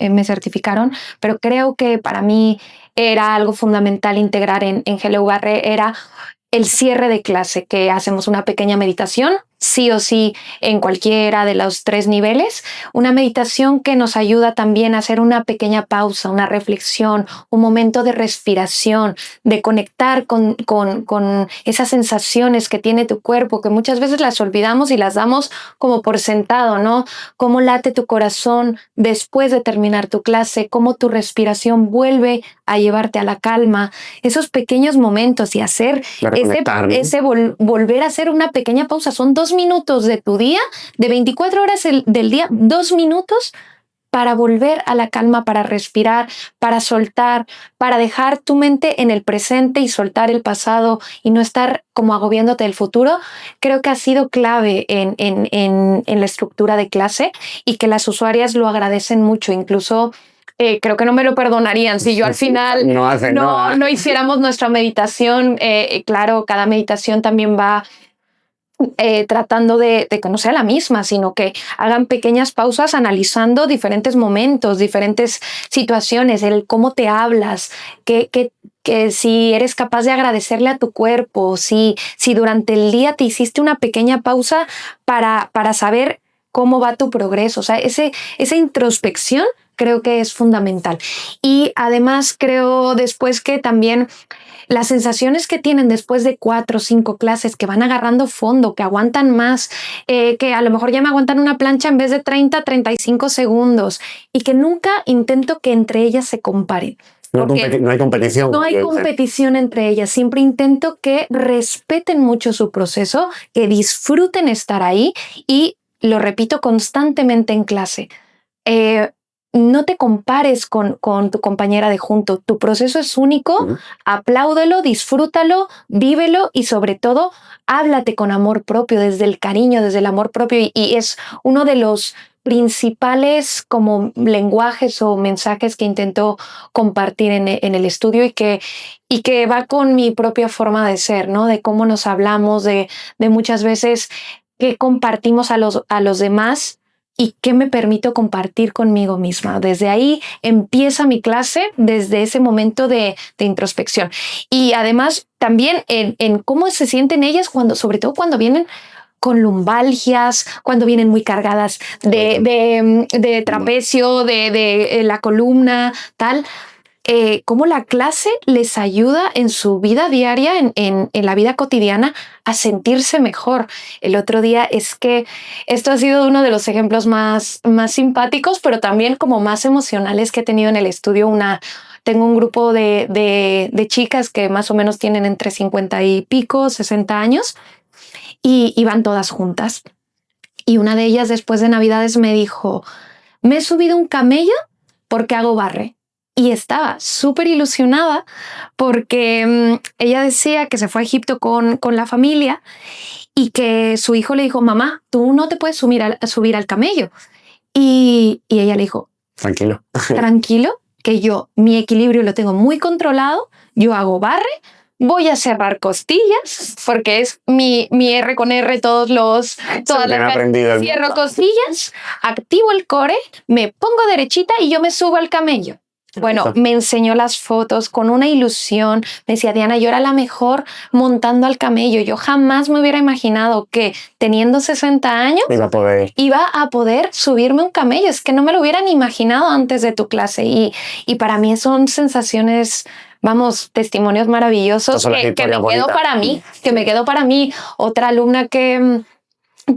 me certificaron, pero creo que para mí era algo fundamental integrar en Hello Barre, era el cierre de clase, que hacemos una pequeña meditación, sí o sí, en cualquiera de los 3 niveles, una meditación que nos ayuda también a hacer una pequeña pausa, una reflexión, un momento de respiración, de conectar con esas sensaciones que tiene tu cuerpo, que muchas veces las olvidamos y las damos como por sentado, ¿no? Cómo late tu corazón después de terminar tu clase, cómo tu respiración vuelve a llevarte a la calma, esos pequeños momentos y hacer volver a hacer una pequeña pausa. Son 2 minutos de tu día, de 24 horas del día, 2 minutos para volver a la calma, para respirar, para soltar, para dejar tu mente en el presente y soltar el pasado y no estar como agobiándote del futuro. Creo que ha sido clave en la estructura de clase y que las usuarias lo agradecen mucho, incluso creo que no me lo perdonarían si yo al final no hiciéramos nuestra meditación. Claro, cada meditación también va tratando de que no sea la misma, sino que hagan pequeñas pausas analizando diferentes momentos, diferentes situaciones, el cómo te hablas, que si eres capaz de agradecerle a tu cuerpo, si durante el día te hiciste una pequeña pausa para saber cómo va tu progreso. O sea, esa introspección creo que es fundamental. Y además creo después que también las sensaciones que tienen después de 4 o 5 clases, que van agarrando fondo, que aguantan más, que a lo mejor ya me aguantan una plancha en vez de 30, 35 segundos y que nunca intento que entre ellas se comparen. No hay competición. No hay competición entre ellas. Siempre intento que respeten mucho su proceso, que disfruten estar ahí y lo repito constantemente en clase. No te compares con tu compañera de junto. Tu proceso es único, apláudelo, disfrútalo, vívelo y sobre todo, háblate con amor propio, desde el cariño, desde el amor propio. Y es uno de los principales como lenguajes o mensajes que intento compartir en el estudio y que va con mi propia forma de ser, ¿no? De cómo nos hablamos, de muchas veces que compartimos a los demás y qué me permito compartir conmigo misma. Desde ahí empieza mi clase, desde ese momento de introspección. Y además también en cómo se sienten ellas, sobre todo cuando vienen con lumbalgias, cuando vienen muy cargadas de trapecio, de la columna, tal. Cómo la clase les ayuda en su vida diaria, en la vida cotidiana, a sentirse mejor. El otro día es que esto ha sido uno de los ejemplos más simpáticos, pero también como más emocionales que he tenido en el estudio. Tengo un grupo de chicas que más o menos tienen entre 50 y pico, 60 años, y van todas juntas. Y una de ellas después de Navidades me dijo, me he subido un camello porque hago barre. Y estaba súper ilusionada porque ella decía que se fue a Egipto con la familia y que su hijo le dijo, mamá, tú no te puedes subir al camello. Y ella le dijo, tranquilo, que yo mi equilibrio lo tengo muy controlado, yo hago barre, voy a cerrar costillas porque es mi R con R todas las cierro costillas, activo el core, me pongo derechita y yo me subo al camello. Bueno, me enseñó las fotos con una ilusión. Me decía, Diana, yo era la mejor montando al camello. Yo jamás me hubiera imaginado que teniendo 60 años iba a poder subirme un camello. Es que no me lo hubieran imaginado antes de tu clase. Y para mí son sensaciones, vamos, testimonios maravillosos que me quedo para mí. Otra alumna que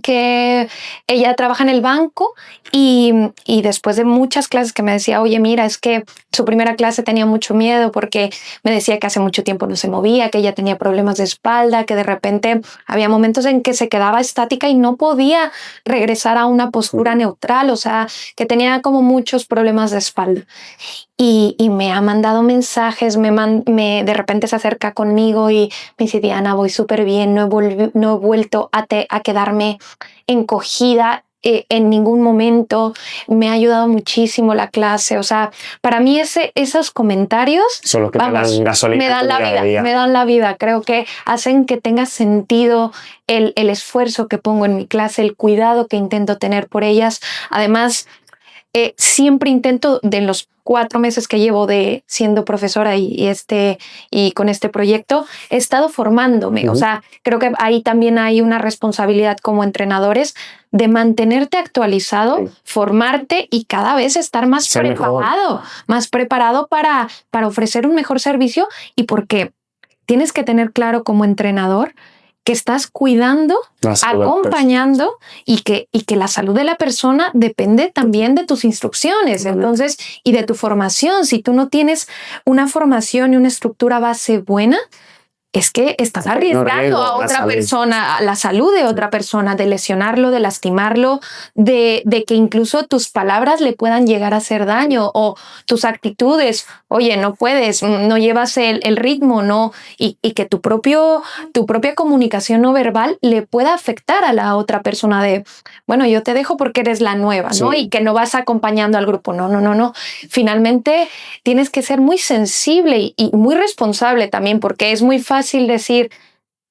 que ella trabaja en el banco y después de muchas clases que me decía, oye, mira, es que su primera clase tenía mucho miedo porque me decía que hace mucho tiempo no se movía, que ella tenía problemas de espalda, que de repente había momentos en que se quedaba estática y no podía regresar a una postura neutral, o sea, que tenía como muchos problemas de espalda. Y me ha mandado mensajes, de repente se acerca conmigo y me dice, Diana, voy súper bien, no he vuelto a quedarme encogida en ningún momento, me ha ayudado muchísimo la clase, o sea, para mí esos comentarios son los que te dan gasolina, me dan la vida, creo que hacen que tenga sentido el esfuerzo que pongo en mi clase, el cuidado que intento tener por ellas, además siempre intento, de los 4 meses que llevo de siendo profesora y con este proyecto, he estado formándome. O sea, creo que ahí también hay una responsabilidad como entrenadores de mantenerte actualizado, formarte y cada vez estar más preparado para ofrecer un mejor servicio, y porque tienes que tener claro como entrenador que estás cuidando, acompañando y que la salud de la persona depende también de tus instrucciones, entonces, y de tu formación. Si tú no tienes una formación y una estructura base buena, es que estás arriesgando a otra persona, a la salud de otra persona, de lesionarlo, de lastimarlo, de que incluso tus palabras le puedan llegar a hacer daño, o tus actitudes. Oye, no puedes, no llevas el ritmo, ¿no? Y que tu propia comunicación no verbal le pueda afectar a la otra persona de, bueno, yo te dejo porque eres la nueva, ¿no? Y que no vas acompañando al grupo. No. Finalmente tienes que ser muy sensible y muy responsable también, porque es muy fácil decir,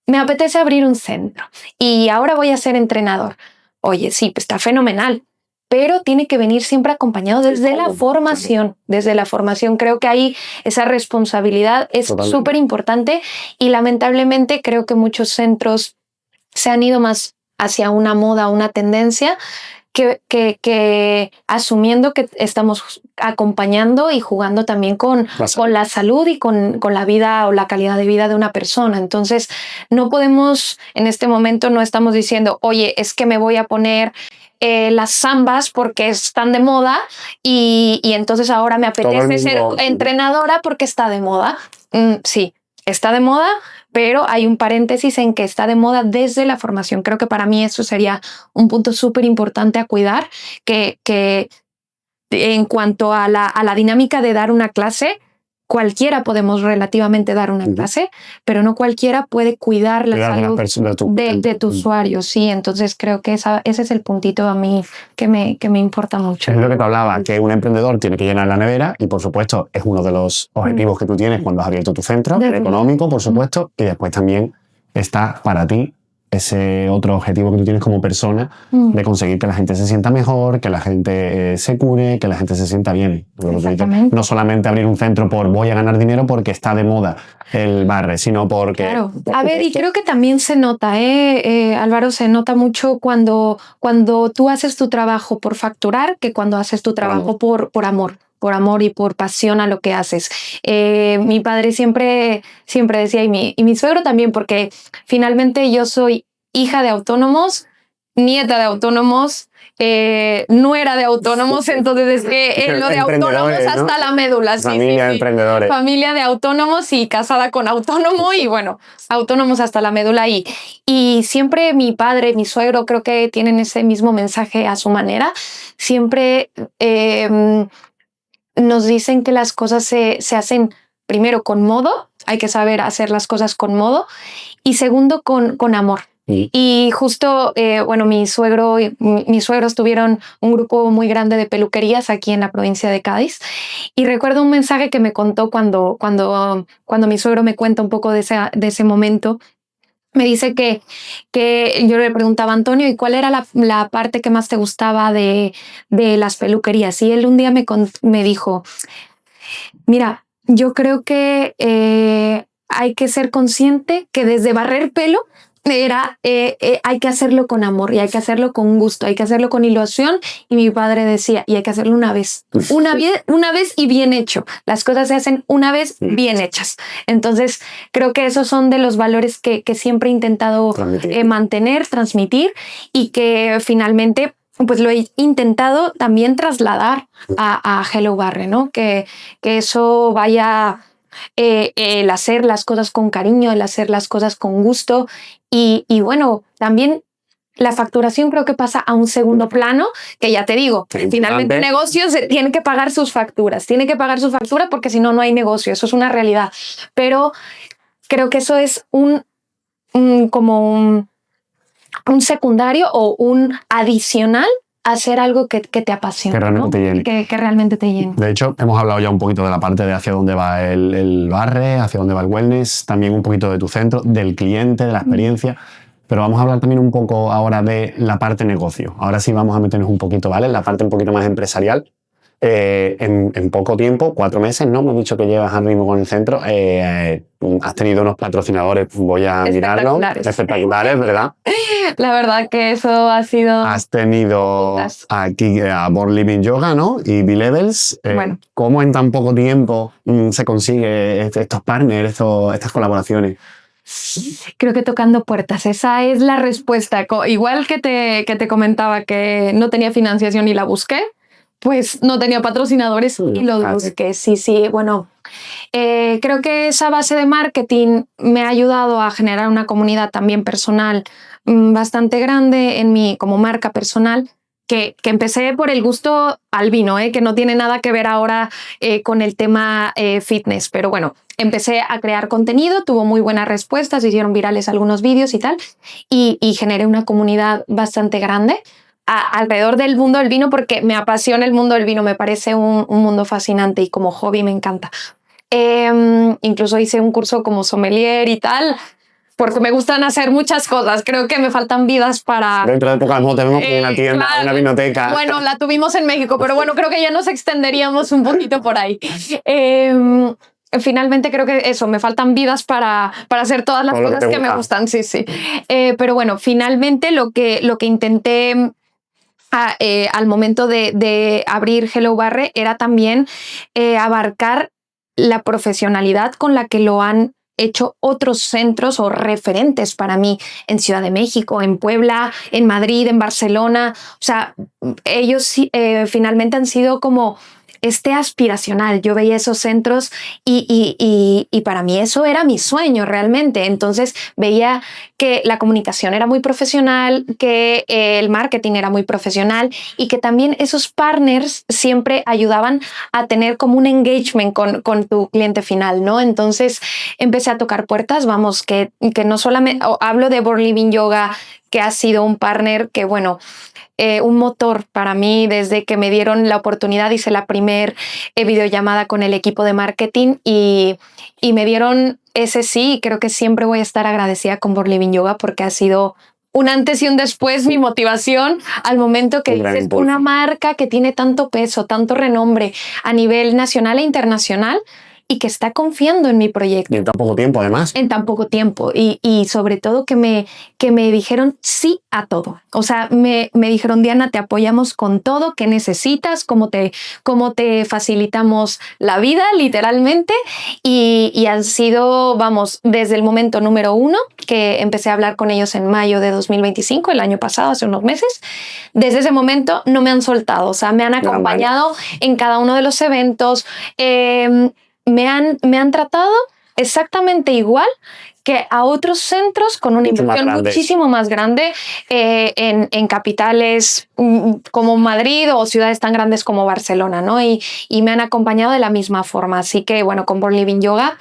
me apetece abrir un centro y ahora voy a ser entrenador. Oye, sí, pues está fenomenal, pero tiene que venir siempre acompañado desde la formación. Desde la formación creo que ahí esa responsabilidad es súper importante, y lamentablemente creo que muchos centros se han ido más hacia una moda, una tendencia, que asumiendo que estamos acompañando y jugando también con la salud y con la vida o la calidad de vida de una persona. Entonces, no podemos, en este momento no estamos diciendo, oye, es que me voy a poner las zambas porque están de moda y entonces ahora me apetece ser entrenadora porque está de moda. Sí, está de moda, pero hay un paréntesis en que está de moda desde la formación. Creo que para mí eso sería un punto súper importante a cuidar, que en cuanto a la dinámica de dar una clase, cualquiera podemos relativamente dar una clase, pero no cualquiera puede cuidar la salud de tu usuario. Sí, entonces creo que ese es el puntito a mí que me importa mucho. Es lo que te hablaba, que un emprendedor tiene que llenar la nevera y, por supuesto, es uno de los objetivos que tú tienes cuando has abierto tu centro, económico, por supuesto, y después también está para ti ese otro objetivo que tú tienes como persona, de conseguir que la gente se sienta mejor, que la gente se cure, que la gente se sienta bien. No solamente abrir un centro por voy a ganar dinero porque está de moda el barre, sino porque... Claro. A ver, y creo que también se nota, Álvaro, se nota mucho cuando tú haces tu trabajo por facturar que cuando haces tu trabajo por amor y por pasión a lo que haces. Mi padre siempre decía, y mi suegro también, porque finalmente yo soy hija de autónomos, nieta de autónomos, nuera de autónomos, entonces es que lo de autónomos hasta la médula. Familia de emprendedores. Familia de autónomos y casada con autónomo y bueno, autónomos hasta la médula. Y siempre mi padre, mi suegro, creo que tienen ese mismo mensaje a su manera. Siempre nos dicen que las cosas se hacen primero con modo, hay que saber hacer las cosas con modo, y segundo con amor. Y justo, mis suegros tuvieron un grupo muy grande de peluquerías aquí en la provincia de Cádiz, y recuerdo un mensaje que me contó cuando mi suegro me cuenta un poco de ese momento. Me dice que yo le preguntaba a Antonio, ¿y cuál era la parte que más te gustaba de las peluquerías? Y él un día me dijo, mira, yo creo que hay que ser consciente que desde barrer pelo era hay que hacerlo con amor y hay que hacerlo con gusto, hay que hacerlo con ilusión. Y mi padre decía, y hay que hacerlo una vez y bien hecho. Las cosas se hacen una vez bien hechas. Entonces creo que esos son de los valores que siempre he intentado mantener, transmitir, y que finalmente pues lo he intentado también trasladar a Hello Barre, ¿no? Que eso vaya, el hacer las cosas con cariño, el hacer las cosas con gusto. Y bueno, también la facturación creo que pasa a un segundo plano, que ya te digo, finalmente el negocio tiene que pagar sus facturas, porque si no, no hay negocio, eso es una realidad. Pero creo que eso es como un secundario o un adicional a hacer algo que te apasiona, que realmente, ¿no? te llene. Que realmente te llene. De hecho, hemos hablado ya un poquito de la parte de hacia dónde va el barre, hacia dónde va el wellness, también un poquito de tu centro, del cliente, de la experiencia. Pero vamos a hablar también un poco ahora de la parte negocio. Ahora sí vamos a meternos un poquito, ¿vale? En la parte un poquito más empresarial. En poco tiempo, 4 meses, ¿no? Me has dicho que llevas al ritmo con el centro. Has tenido unos patrocinadores, voy a mirarlo. Espectaculares, ¿verdad? La verdad que eso ha sido... Has tenido aquí a Born Living Yoga, ¿no? Y B-Levels. Bueno. ¿Cómo en tan poco tiempo se consigue estos partners, estas colaboraciones? Creo que tocando puertas, esa es la respuesta. Igual que te comentaba que no tenía financiación y la busqué, pues no tenía patrocinadores y los busqué. Sí, bueno, creo que esa base de marketing me ha ayudado a generar una comunidad también personal bastante grande en mí como marca personal, que empecé por el gusto al vino, que no tiene nada que ver ahora con el tema fitness, pero bueno, empecé a crear contenido, tuvo muy buenas respuestas, se hicieron virales algunos vídeos y tal, y generé una comunidad bastante grande alrededor del mundo del vino, porque me apasiona el mundo del vino, me parece un mundo fascinante y como hobby me encanta. Incluso hice un curso como sommelier y tal, porque me gustan hacer muchas cosas. Creo que me faltan vidas para... Dentro de poco mismo tenemos una tienda, claro, una vinoteca. Bueno, la tuvimos en México, pero bueno, creo que ya nos extenderíamos un poquito por ahí. Finalmente creo que eso, me faltan vidas para hacer todas las cosas que me gustan, sí. Pero bueno, finalmente lo que intenté al momento de abrir Hello Barre era también abarcar la profesionalidad con la que lo han hecho otros centros o referentes para mí en Ciudad de México, en Puebla, en Madrid, en Barcelona. O sea, ellos finalmente han sido como aspiracional. Yo veía esos centros y para mí eso era mi sueño realmente. Entonces veía que la comunicación era muy profesional, que el marketing era muy profesional y que también esos partners siempre ayudaban a tener como un engagement con tu cliente final, ¿no? Entonces empecé a tocar puertas, vamos, que no solamente hablo de Born Living Yoga, que ha sido un partner que, bueno, un motor para mí desde que me dieron la oportunidad. Hice la primer videollamada con el equipo de marketing y me dieron ese sí. Creo que siempre voy a estar agradecida con Born Living Yoga porque ha sido un antes y un después mi motivación al momento que dices una marca que tiene tanto peso, tanto renombre a nivel nacional e internacional y que está confiando en mi proyecto. Y en tan poco tiempo, además. En tan poco tiempo. Y sobre todo que me dijeron sí a todo. O sea, me dijeron, Diana, te apoyamos con todo. ¿Qué necesitas? ¿Cómo te facilitamos la vida, literalmente? Y han sido, vamos, desde el momento número 1, que empecé a hablar con ellos en mayo de 2025, el año pasado, hace unos meses. Desde ese momento no me han soltado. O sea, me han acompañado en cada uno de los eventos. Me han tratado exactamente igual que a otros centros con una inversión muchísimo más grande en capitales como Madrid o ciudades tan grandes como Barcelona, ¿no? Y me han acompañado de la misma forma. Así que, bueno, con Born Living Yoga,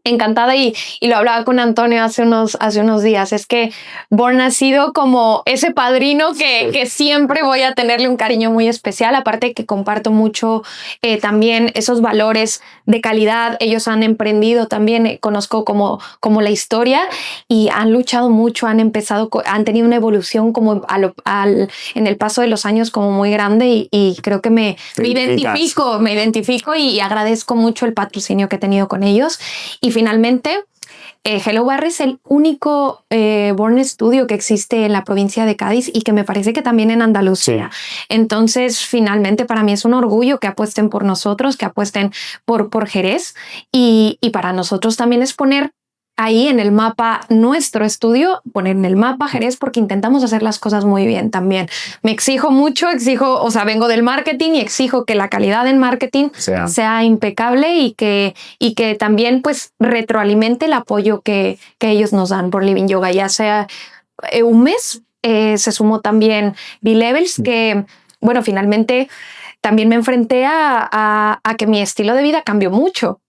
encantada, y lo hablaba con Antonio hace unos días. Es que Born ha sido como ese padrino que siempre voy a tenerle un cariño muy especial, aparte que comparto mucho también esos valores de calidad. Ellos han emprendido también, conozco como la historia, y han luchado mucho, han tenido una evolución como en el paso de los años como muy grande, y creo que me identifico y agradezco mucho el patrocinio que he tenido con ellos. Y finalmente, Hello Barre es el único Born Studio que existe en la provincia de Cádiz y que me parece que también en Andalucía. Sí. Entonces, finalmente, para mí es un orgullo que apuesten por nosotros, que apuesten por Jerez y para nosotros también es poner ahí en el mapa nuestro estudio, poner en el mapa Jerez porque intentamos hacer las cosas muy bien también. Me exijo mucho, o sea, vengo del marketing y exijo que la calidad en marketing sea impecable y que también pues retroalimente el apoyo que ellos nos dan por Living Yoga. Ya sea un mes se sumó también B-Levels que, bueno, finalmente también me enfrenté a que mi estilo de vida cambió mucho.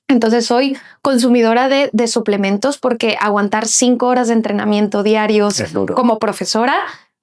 Entonces soy consumidora de suplementos porque aguantar 5 horas de entrenamiento diarios como profesora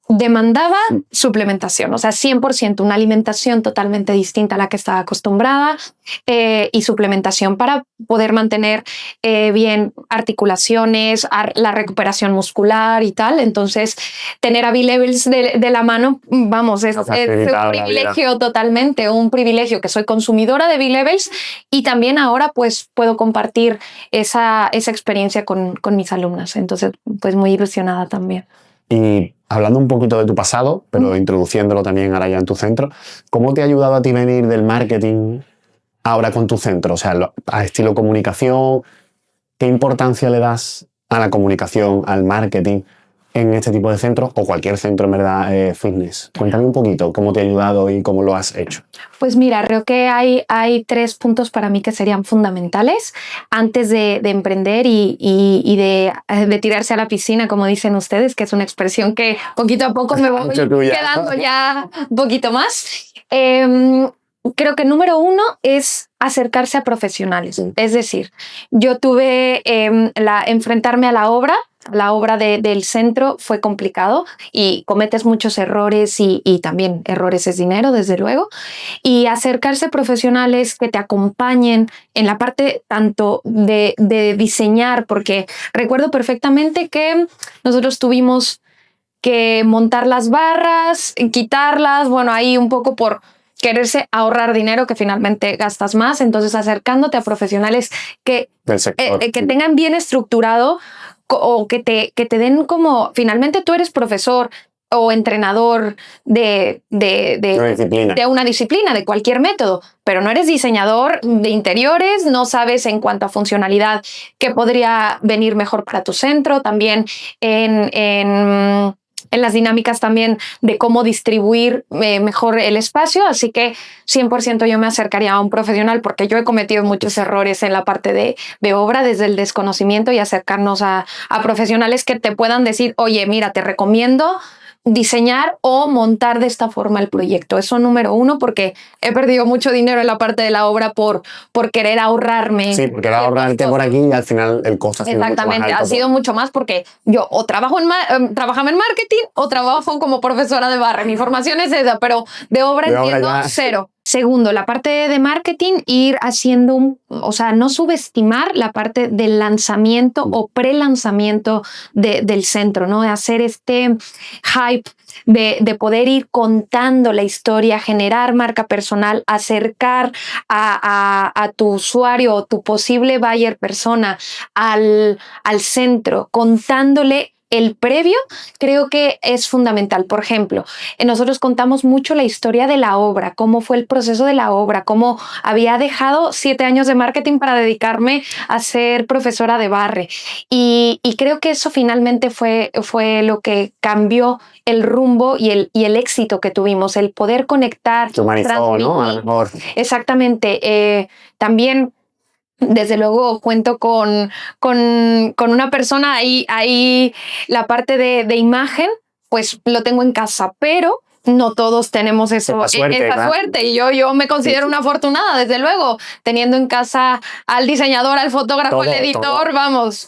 demandaba suplementación, o sea, 100%, una alimentación totalmente distinta a la que estaba acostumbrada y suplementación para poder mantener bien articulaciones, la recuperación muscular y tal. Entonces, tener a B-Levels de la mano, vamos, es un privilegio totalmente, un privilegio que soy consumidora de B-Levels y también ahora pues puedo compartir esa experiencia con mis alumnas. Entonces, pues muy ilusionada también. Y hablando un poquito de tu pasado, pero introduciéndolo también ahora ya en tu centro, ¿cómo te ha ayudado a ti venir del marketing ahora con tu centro? O sea, a estilo comunicación, ¿qué importancia le das a la comunicación, al marketing en este tipo de centros o cualquier centro en verdad fitness? Cuéntame un poquito cómo te ha ayudado y cómo lo has hecho. Pues mira, creo que hay 3 puntos para mí que serían fundamentales antes de emprender y de tirarse a la piscina, como dicen ustedes, que es una expresión que poquito a poco me voy quedando ya un poquito más. Creo que número 1 es acercarse a profesionales. Es decir, yo tuve enfrentarme a la obra. La obra del centro fue complicado y cometes muchos errores y también errores es dinero, desde luego. Y acercarse a profesionales que te acompañen en la parte tanto de diseñar, porque recuerdo perfectamente que nosotros tuvimos que montar las barras, quitarlas, bueno, ahí un poco por quererse ahorrar dinero que finalmente gastas más. Entonces, acercándote a profesionales que tengan bien estructurado o que te den como, finalmente tú eres profesor o entrenador de una disciplina, de cualquier método, pero no eres diseñador de interiores, no sabes en cuanto a funcionalidad qué podría venir mejor para tu centro, también en las dinámicas también de cómo distribuir mejor el espacio, así que 100% yo me acercaría a un profesional porque yo he cometido muchos errores en la parte de obra desde el desconocimiento y acercarnos a profesionales que te puedan decir, oye, mira, te recomiendo diseñar o montar de esta forma el proyecto. Eso número 1, porque he perdido mucho dinero en la parte de la obra por querer ahorrarme. Sí, porque era ahorrarte por aquí y al final el costo ha sido mucho más alto. Ha sido mucho más porque yo o trabajaba en marketing o trabajo como profesora de barra. Mi formación es esa, pero de obra entiendo cero. Segundo, la parte de marketing, ir haciendo o sea, no subestimar la parte del lanzamiento o pre-lanzamiento del centro, ¿no? De hacer este hype, de poder ir contando la historia, generar marca personal, acercar a tu usuario o tu posible buyer persona al centro, contándole el previo, creo que es fundamental. Por ejemplo, nosotros contamos mucho la historia de la obra, cómo fue el proceso de la obra, cómo había dejado 7 años de marketing para dedicarme a ser profesora de barre. Y creo que eso finalmente fue lo que cambió el rumbo y el éxito que tuvimos, el poder conectar. Se humanizó, ¿no? A lo mejor. Exactamente. También desde luego cuento con una persona ahí la parte de imagen, pues lo tengo en casa, pero no todos tenemos esa suerte. Y yo me considero una afortunada, desde luego, teniendo en casa al diseñador, al fotógrafo, al editor, vamos,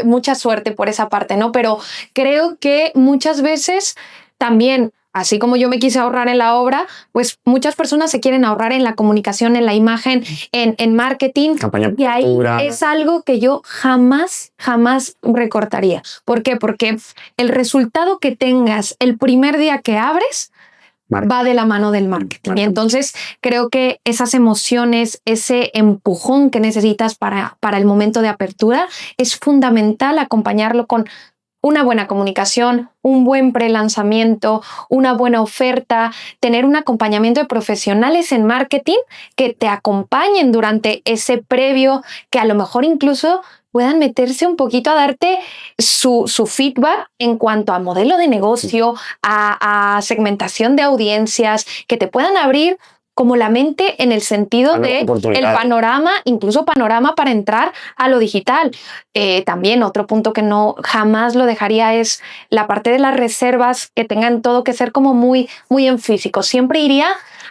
mucha suerte por esa parte, ¿no? Pero creo que muchas veces también, así como yo me quise ahorrar en la obra, pues muchas personas se quieren ahorrar en la comunicación, en la imagen, en marketing. Campaña y ahí es algo que yo jamás recortaría. ¿Por qué? Porque el resultado que tengas el primer día que abres va de la mano del marketing. Y entonces creo que esas emociones, ese empujón que necesitas para el momento de apertura, es fundamental acompañarlo con una buena comunicación, un buen prelanzamiento, una buena oferta, tener un acompañamiento de profesionales en marketing que te acompañen durante ese previo, que a lo mejor incluso puedan meterse un poquito a darte su feedback en cuanto a modelo de negocio, a segmentación de audiencias, que te puedan abrir como la mente en el sentido de el panorama, incluso panorama para entrar a lo digital. También otro punto que no jamás lo dejaría es la parte de las reservas, que tengan todo que ser como muy en físico. Siempre iría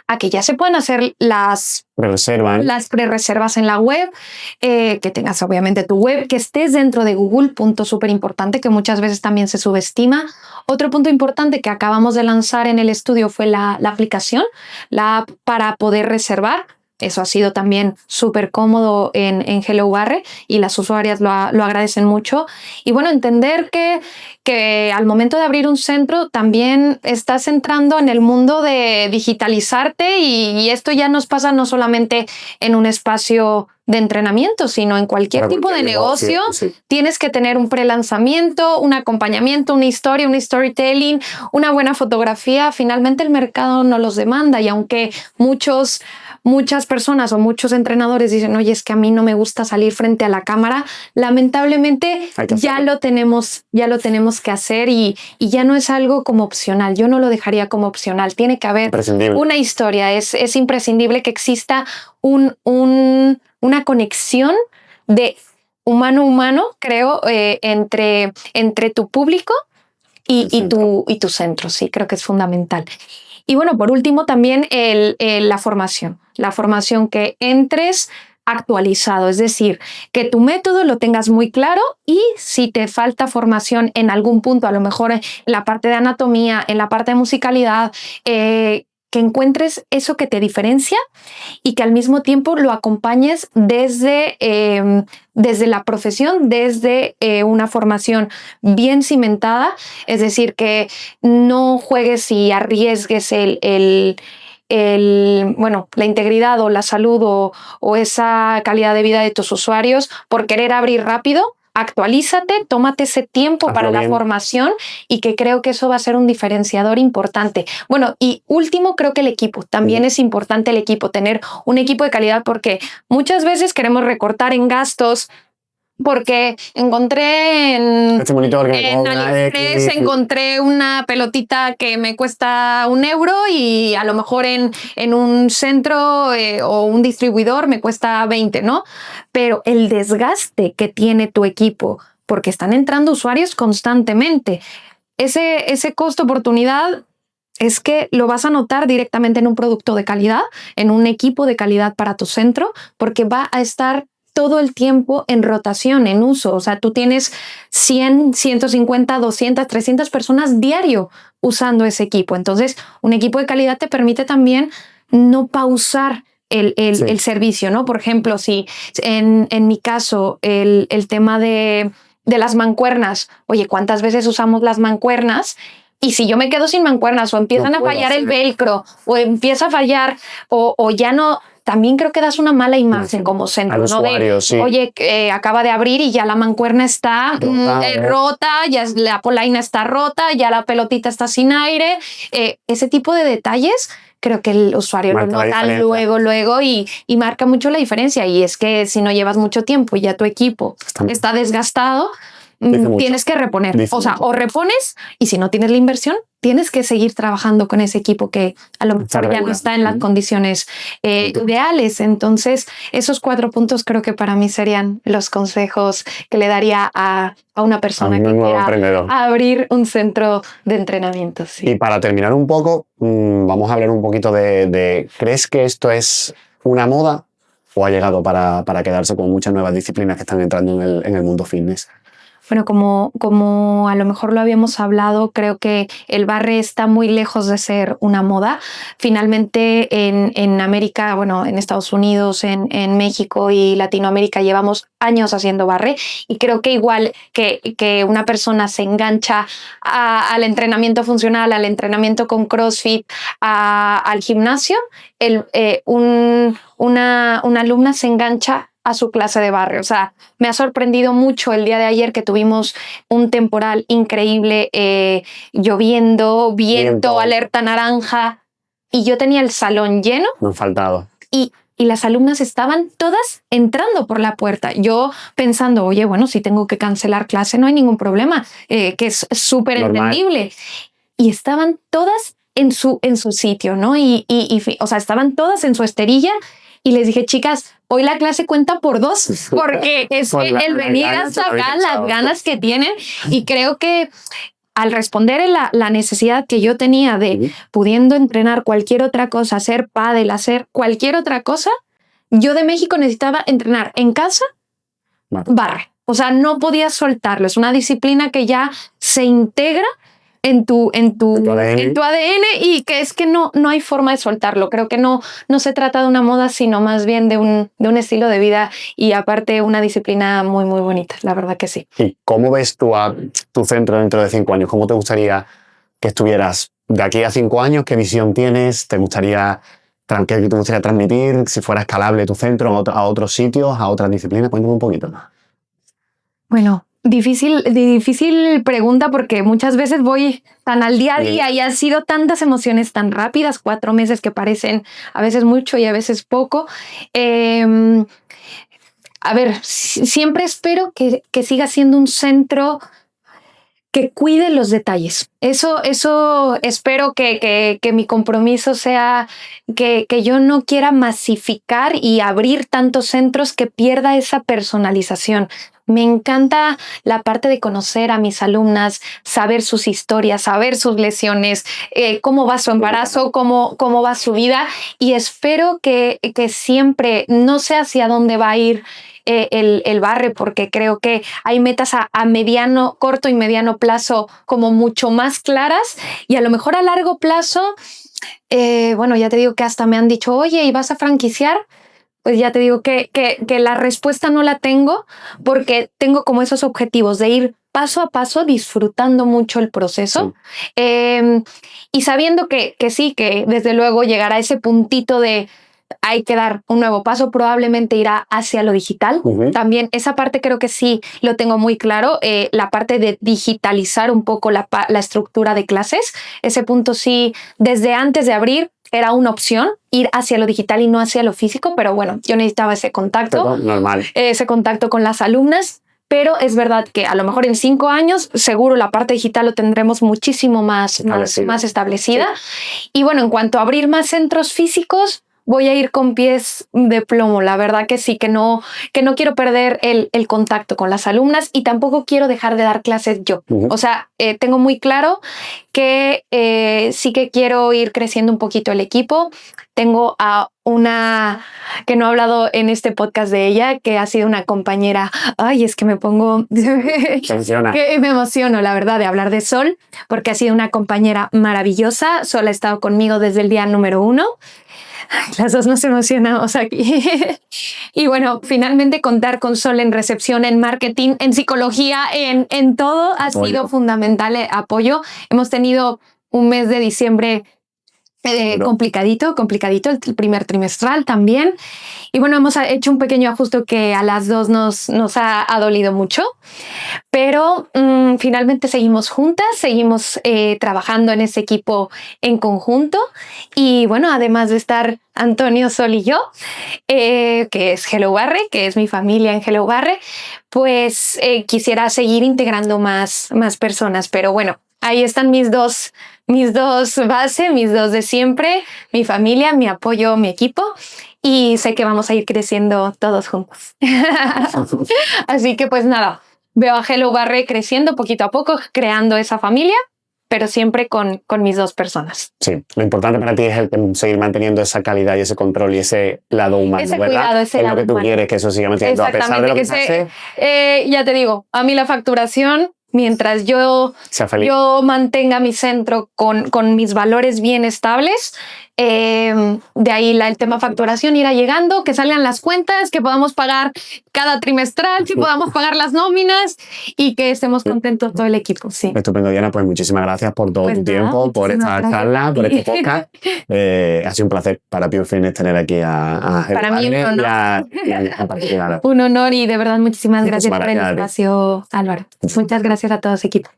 a que ya se pueden hacer las pre-reservas en la web, que tengas obviamente tu web, que estés dentro de Google, punto súper importante que muchas veces también se subestima. Otro punto importante que acabamos de lanzar en el estudio fue la aplicación, la app para poder reservar. Eso ha sido también súper cómodo en Hello Barre y las usuarias lo agradecen mucho. Y bueno, entender que al momento de abrir un centro también estás entrando en el mundo de digitalizarte y esto ya nos pasa no solamente en un espacio de entrenamiento, sino en cualquier tipo de negocio. Sí. Tienes que tener un prelanzamiento, un acompañamiento, una historia, un storytelling, una buena fotografía. Finalmente el mercado nos los demanda y aunque muchas personas o muchos entrenadores dicen, oye, es que a mí no me gusta salir frente a la cámara, lamentablemente ya lo tenemos que hacer y ya no es algo como opcional. Yo no lo dejaría como opcional. Tiene que haber una historia. Es imprescindible que exista una conexión de humano a humano, creo, entre tu público y tu centro. Sí, creo que es fundamental. Y bueno, por último también la formación. La formación, que entres actualizado, es decir, que tu método lo tengas muy claro y si te falta formación en algún punto, a lo mejor en la parte de anatomía, en la parte de musicalidad, que encuentres eso que te diferencia y que al mismo tiempo lo acompañes desde la profesión, desde una formación bien cimentada, es decir, que no juegues y arriesgues la integridad o la salud o esa calidad de vida de tus usuarios por querer abrir rápido. Actualízate, tómate ese tiempo para la formación y que creo que eso va a ser un diferenciador importante. Bueno, y último, creo que el equipo. También es importante el equipo, tener un equipo de calidad porque muchas veces queremos recortar en gastos porque encontré en AliExpress encontré una pelotita que me cuesta €1 y a lo mejor en un centro o un distribuidor me cuesta 20, ¿no? Pero el desgaste que tiene tu equipo, porque están entrando usuarios constantemente, ese costo-oportunidad es que lo vas a notar directamente en un producto de calidad, en un equipo de calidad para tu centro, porque va a estar todo el tiempo en rotación, en uso. O sea, tú tienes 100, 150, 200, 300 personas diario usando ese equipo. Entonces, un equipo de calidad te permite también no pausar el servicio, ¿no? Por ejemplo, si en mi caso el tema de las mancuernas, oye, ¿cuántas veces usamos las mancuernas? Y si yo me quedo sin mancuernas o empiezan a fallar el velcro o empieza a fallar o ya no... También creo que das una mala imagen como centro, ¿no? Usuario, oye, acaba de abrir y ya la mancuerna está rota, ya la polaina está rota, ya la pelotita está sin aire. Ese tipo de detalles creo que el usuario lo nota luego y marca mucho la diferencia. Y es que si no llevas mucho tiempo y ya tu equipo está desgastado, tienes que reponer. O repones y si no tienes la inversión, tienes que seguir trabajando con ese equipo que a lo mejor ya no está en las condiciones ideales. Entonces, esos 4 puntos creo que para mí serían los consejos que le daría a una persona que quiera abrir un centro de entrenamiento. Sí. Y para terminar un poco, vamos a hablar un poquito de ¿crees que esto es una moda o ha llegado para quedarse con muchas nuevas disciplinas que están entrando en el mundo fitness? Bueno, como a lo mejor lo habíamos hablado, creo que el barre está muy lejos de ser una moda. Finalmente en América, bueno, en Estados Unidos, en México y Latinoamérica llevamos años haciendo barre, y creo que igual que una persona se engancha al entrenamiento funcional, al entrenamiento con CrossFit, al gimnasio, una alumna se engancha a su clase de barre. O sea, me ha sorprendido mucho el día de ayer que tuvimos un temporal increíble, lloviendo, viento, alerta naranja, y yo tenía el salón lleno. Me han faltado. Y las alumnas estaban todas entrando por la puerta. Yo pensando, oye, bueno, si tengo que cancelar clase no hay ningún problema, que es súper entendible. Y estaban todas en su sitio, ¿no? O sea, estaban todas en su esterilla, y les dije, chicas, hoy la clase cuenta por 2, porque es que el venir hasta acá, las ganas que tienen, y creo que al responder la necesidad que yo tenía de pudiendo entrenar cualquier otra cosa, hacer pádel, hacer cualquier otra cosa, yo de México necesitaba entrenar en casa, barre. O sea, no podía soltarlo. Es una disciplina que ya se integra en tu ADN, y que es que no hay forma de soltarlo. Creo que no se trata de una moda, sino más bien de un estilo de vida, y aparte una disciplina muy, muy bonita. La verdad que sí. ¿Y cómo ves tú a tu centro dentro de 5 años? ¿Cómo te gustaría que estuvieras de aquí a 5 años? ¿Qué visión tienes? ¿Qué te gustaría transmitir? Si fuera escalable tu centro a otros sitios, a otras disciplinas. Cuéntame un poquito más. Bueno, difícil pregunta, porque muchas veces voy tan al día a día y han sido tantas emociones tan rápidas, 4 meses que parecen a veces mucho y a veces poco. A ver, siempre espero que siga siendo un centro que cuide los detalles. Eso espero, que mi compromiso sea que yo no quiera masificar y abrir tantos centros que pierda esa personalización. Me encanta la parte de conocer a mis alumnas, saber sus historias, saber sus lesiones, cómo va su embarazo, cómo va su vida, y espero que siempre, no sé hacia dónde va a ir el barre, porque creo que hay metas a mediano, corto y mediano plazo como mucho más claras, y a lo mejor a largo plazo, bueno, ya te digo que hasta me han dicho, oye, ¿y vas a franquiciar? Pues ya te digo que la respuesta no la tengo, porque tengo como esos objetivos de ir paso a paso, disfrutando mucho el proceso, y sabiendo que sí, que desde luego llegará ese puntito de hay que dar un nuevo paso, probablemente irá hacia lo digital. También esa parte creo que sí lo tengo muy claro, la parte de digitalizar un poco la estructura de clases. Ese punto sí, desde antes de abrir, era una opción ir hacia lo digital y no hacia lo físico, pero bueno, yo necesitaba ese contacto, pero normal, ese contacto con las alumnas. Pero es verdad que a lo mejor en 5 años seguro la parte digital lo tendremos muchísimo más establecida. Sí. Y bueno, en cuanto a abrir más centros físicos, voy a ir con pies de plomo. La verdad que sí, que no quiero perder el contacto con las alumnas, y tampoco quiero dejar de dar clases yo. O sea, tengo muy claro que sí que quiero ir creciendo un poquito el equipo. Tengo a una que no he hablado en este podcast de ella, que ha sido una compañera. Ay, es que me pongo... que me emociono, la verdad, de hablar de Sol, porque ha sido una compañera maravillosa. Sol ha estado conmigo desde el día número 1. Ay, las dos nos emocionamos aquí. Y bueno, finalmente contar con Sol en recepción, en marketing, en psicología, en todo ha sido fundamental. Apoyo. Hemos tenido un mes de diciembre complicadito, el primer trimestral también. Y bueno, hemos hecho un pequeño ajuste que a las dos nos ha dolido mucho, pero finalmente seguimos juntas, seguimos trabajando en ese equipo en conjunto. Y bueno, además de estar Antonio, Sol y yo, que es Hello Barre, que es mi familia en Hello Barre, pues quisiera seguir integrando más personas. Pero bueno, ahí están mis dos bases, mis dos de siempre, mi familia, mi apoyo, mi equipo, y sé que vamos a ir creciendo todos juntos. Así que pues nada, veo a Hello Barre creciendo poquito a poco, creando esa familia, pero siempre con mis 2 personas. Sí, lo importante para ti es seguir manteniendo esa calidad y ese control y ese lado humano, Ese ¿verdad? cuidado, ese es lado lo que tú humano. quieres, que eso siga manteniendo a pesar de lo que pase, ya te digo, a mí la facturación, mientras sea feliz. yo mantenga mi centro con mis valores bien estables, de ahí el tema facturación irá llegando, que salgan las cuentas, que podamos pagar cada trimestral, que podamos pagar las nóminas y que estemos contentos todo el equipo. Sí. Estupendo, Diana, pues muchísimas gracias por todo Pues tu nada, tiempo, por esta muchísimas charla, por gracias. este podcast. Ha sido un placer para Pure Fitness tener aquí a Para mí un honor. y a particular. Un honor y de verdad muchísimas gracias por el gracias a ti. espacio, Álvaro. Muchas gracias a todos, equipo.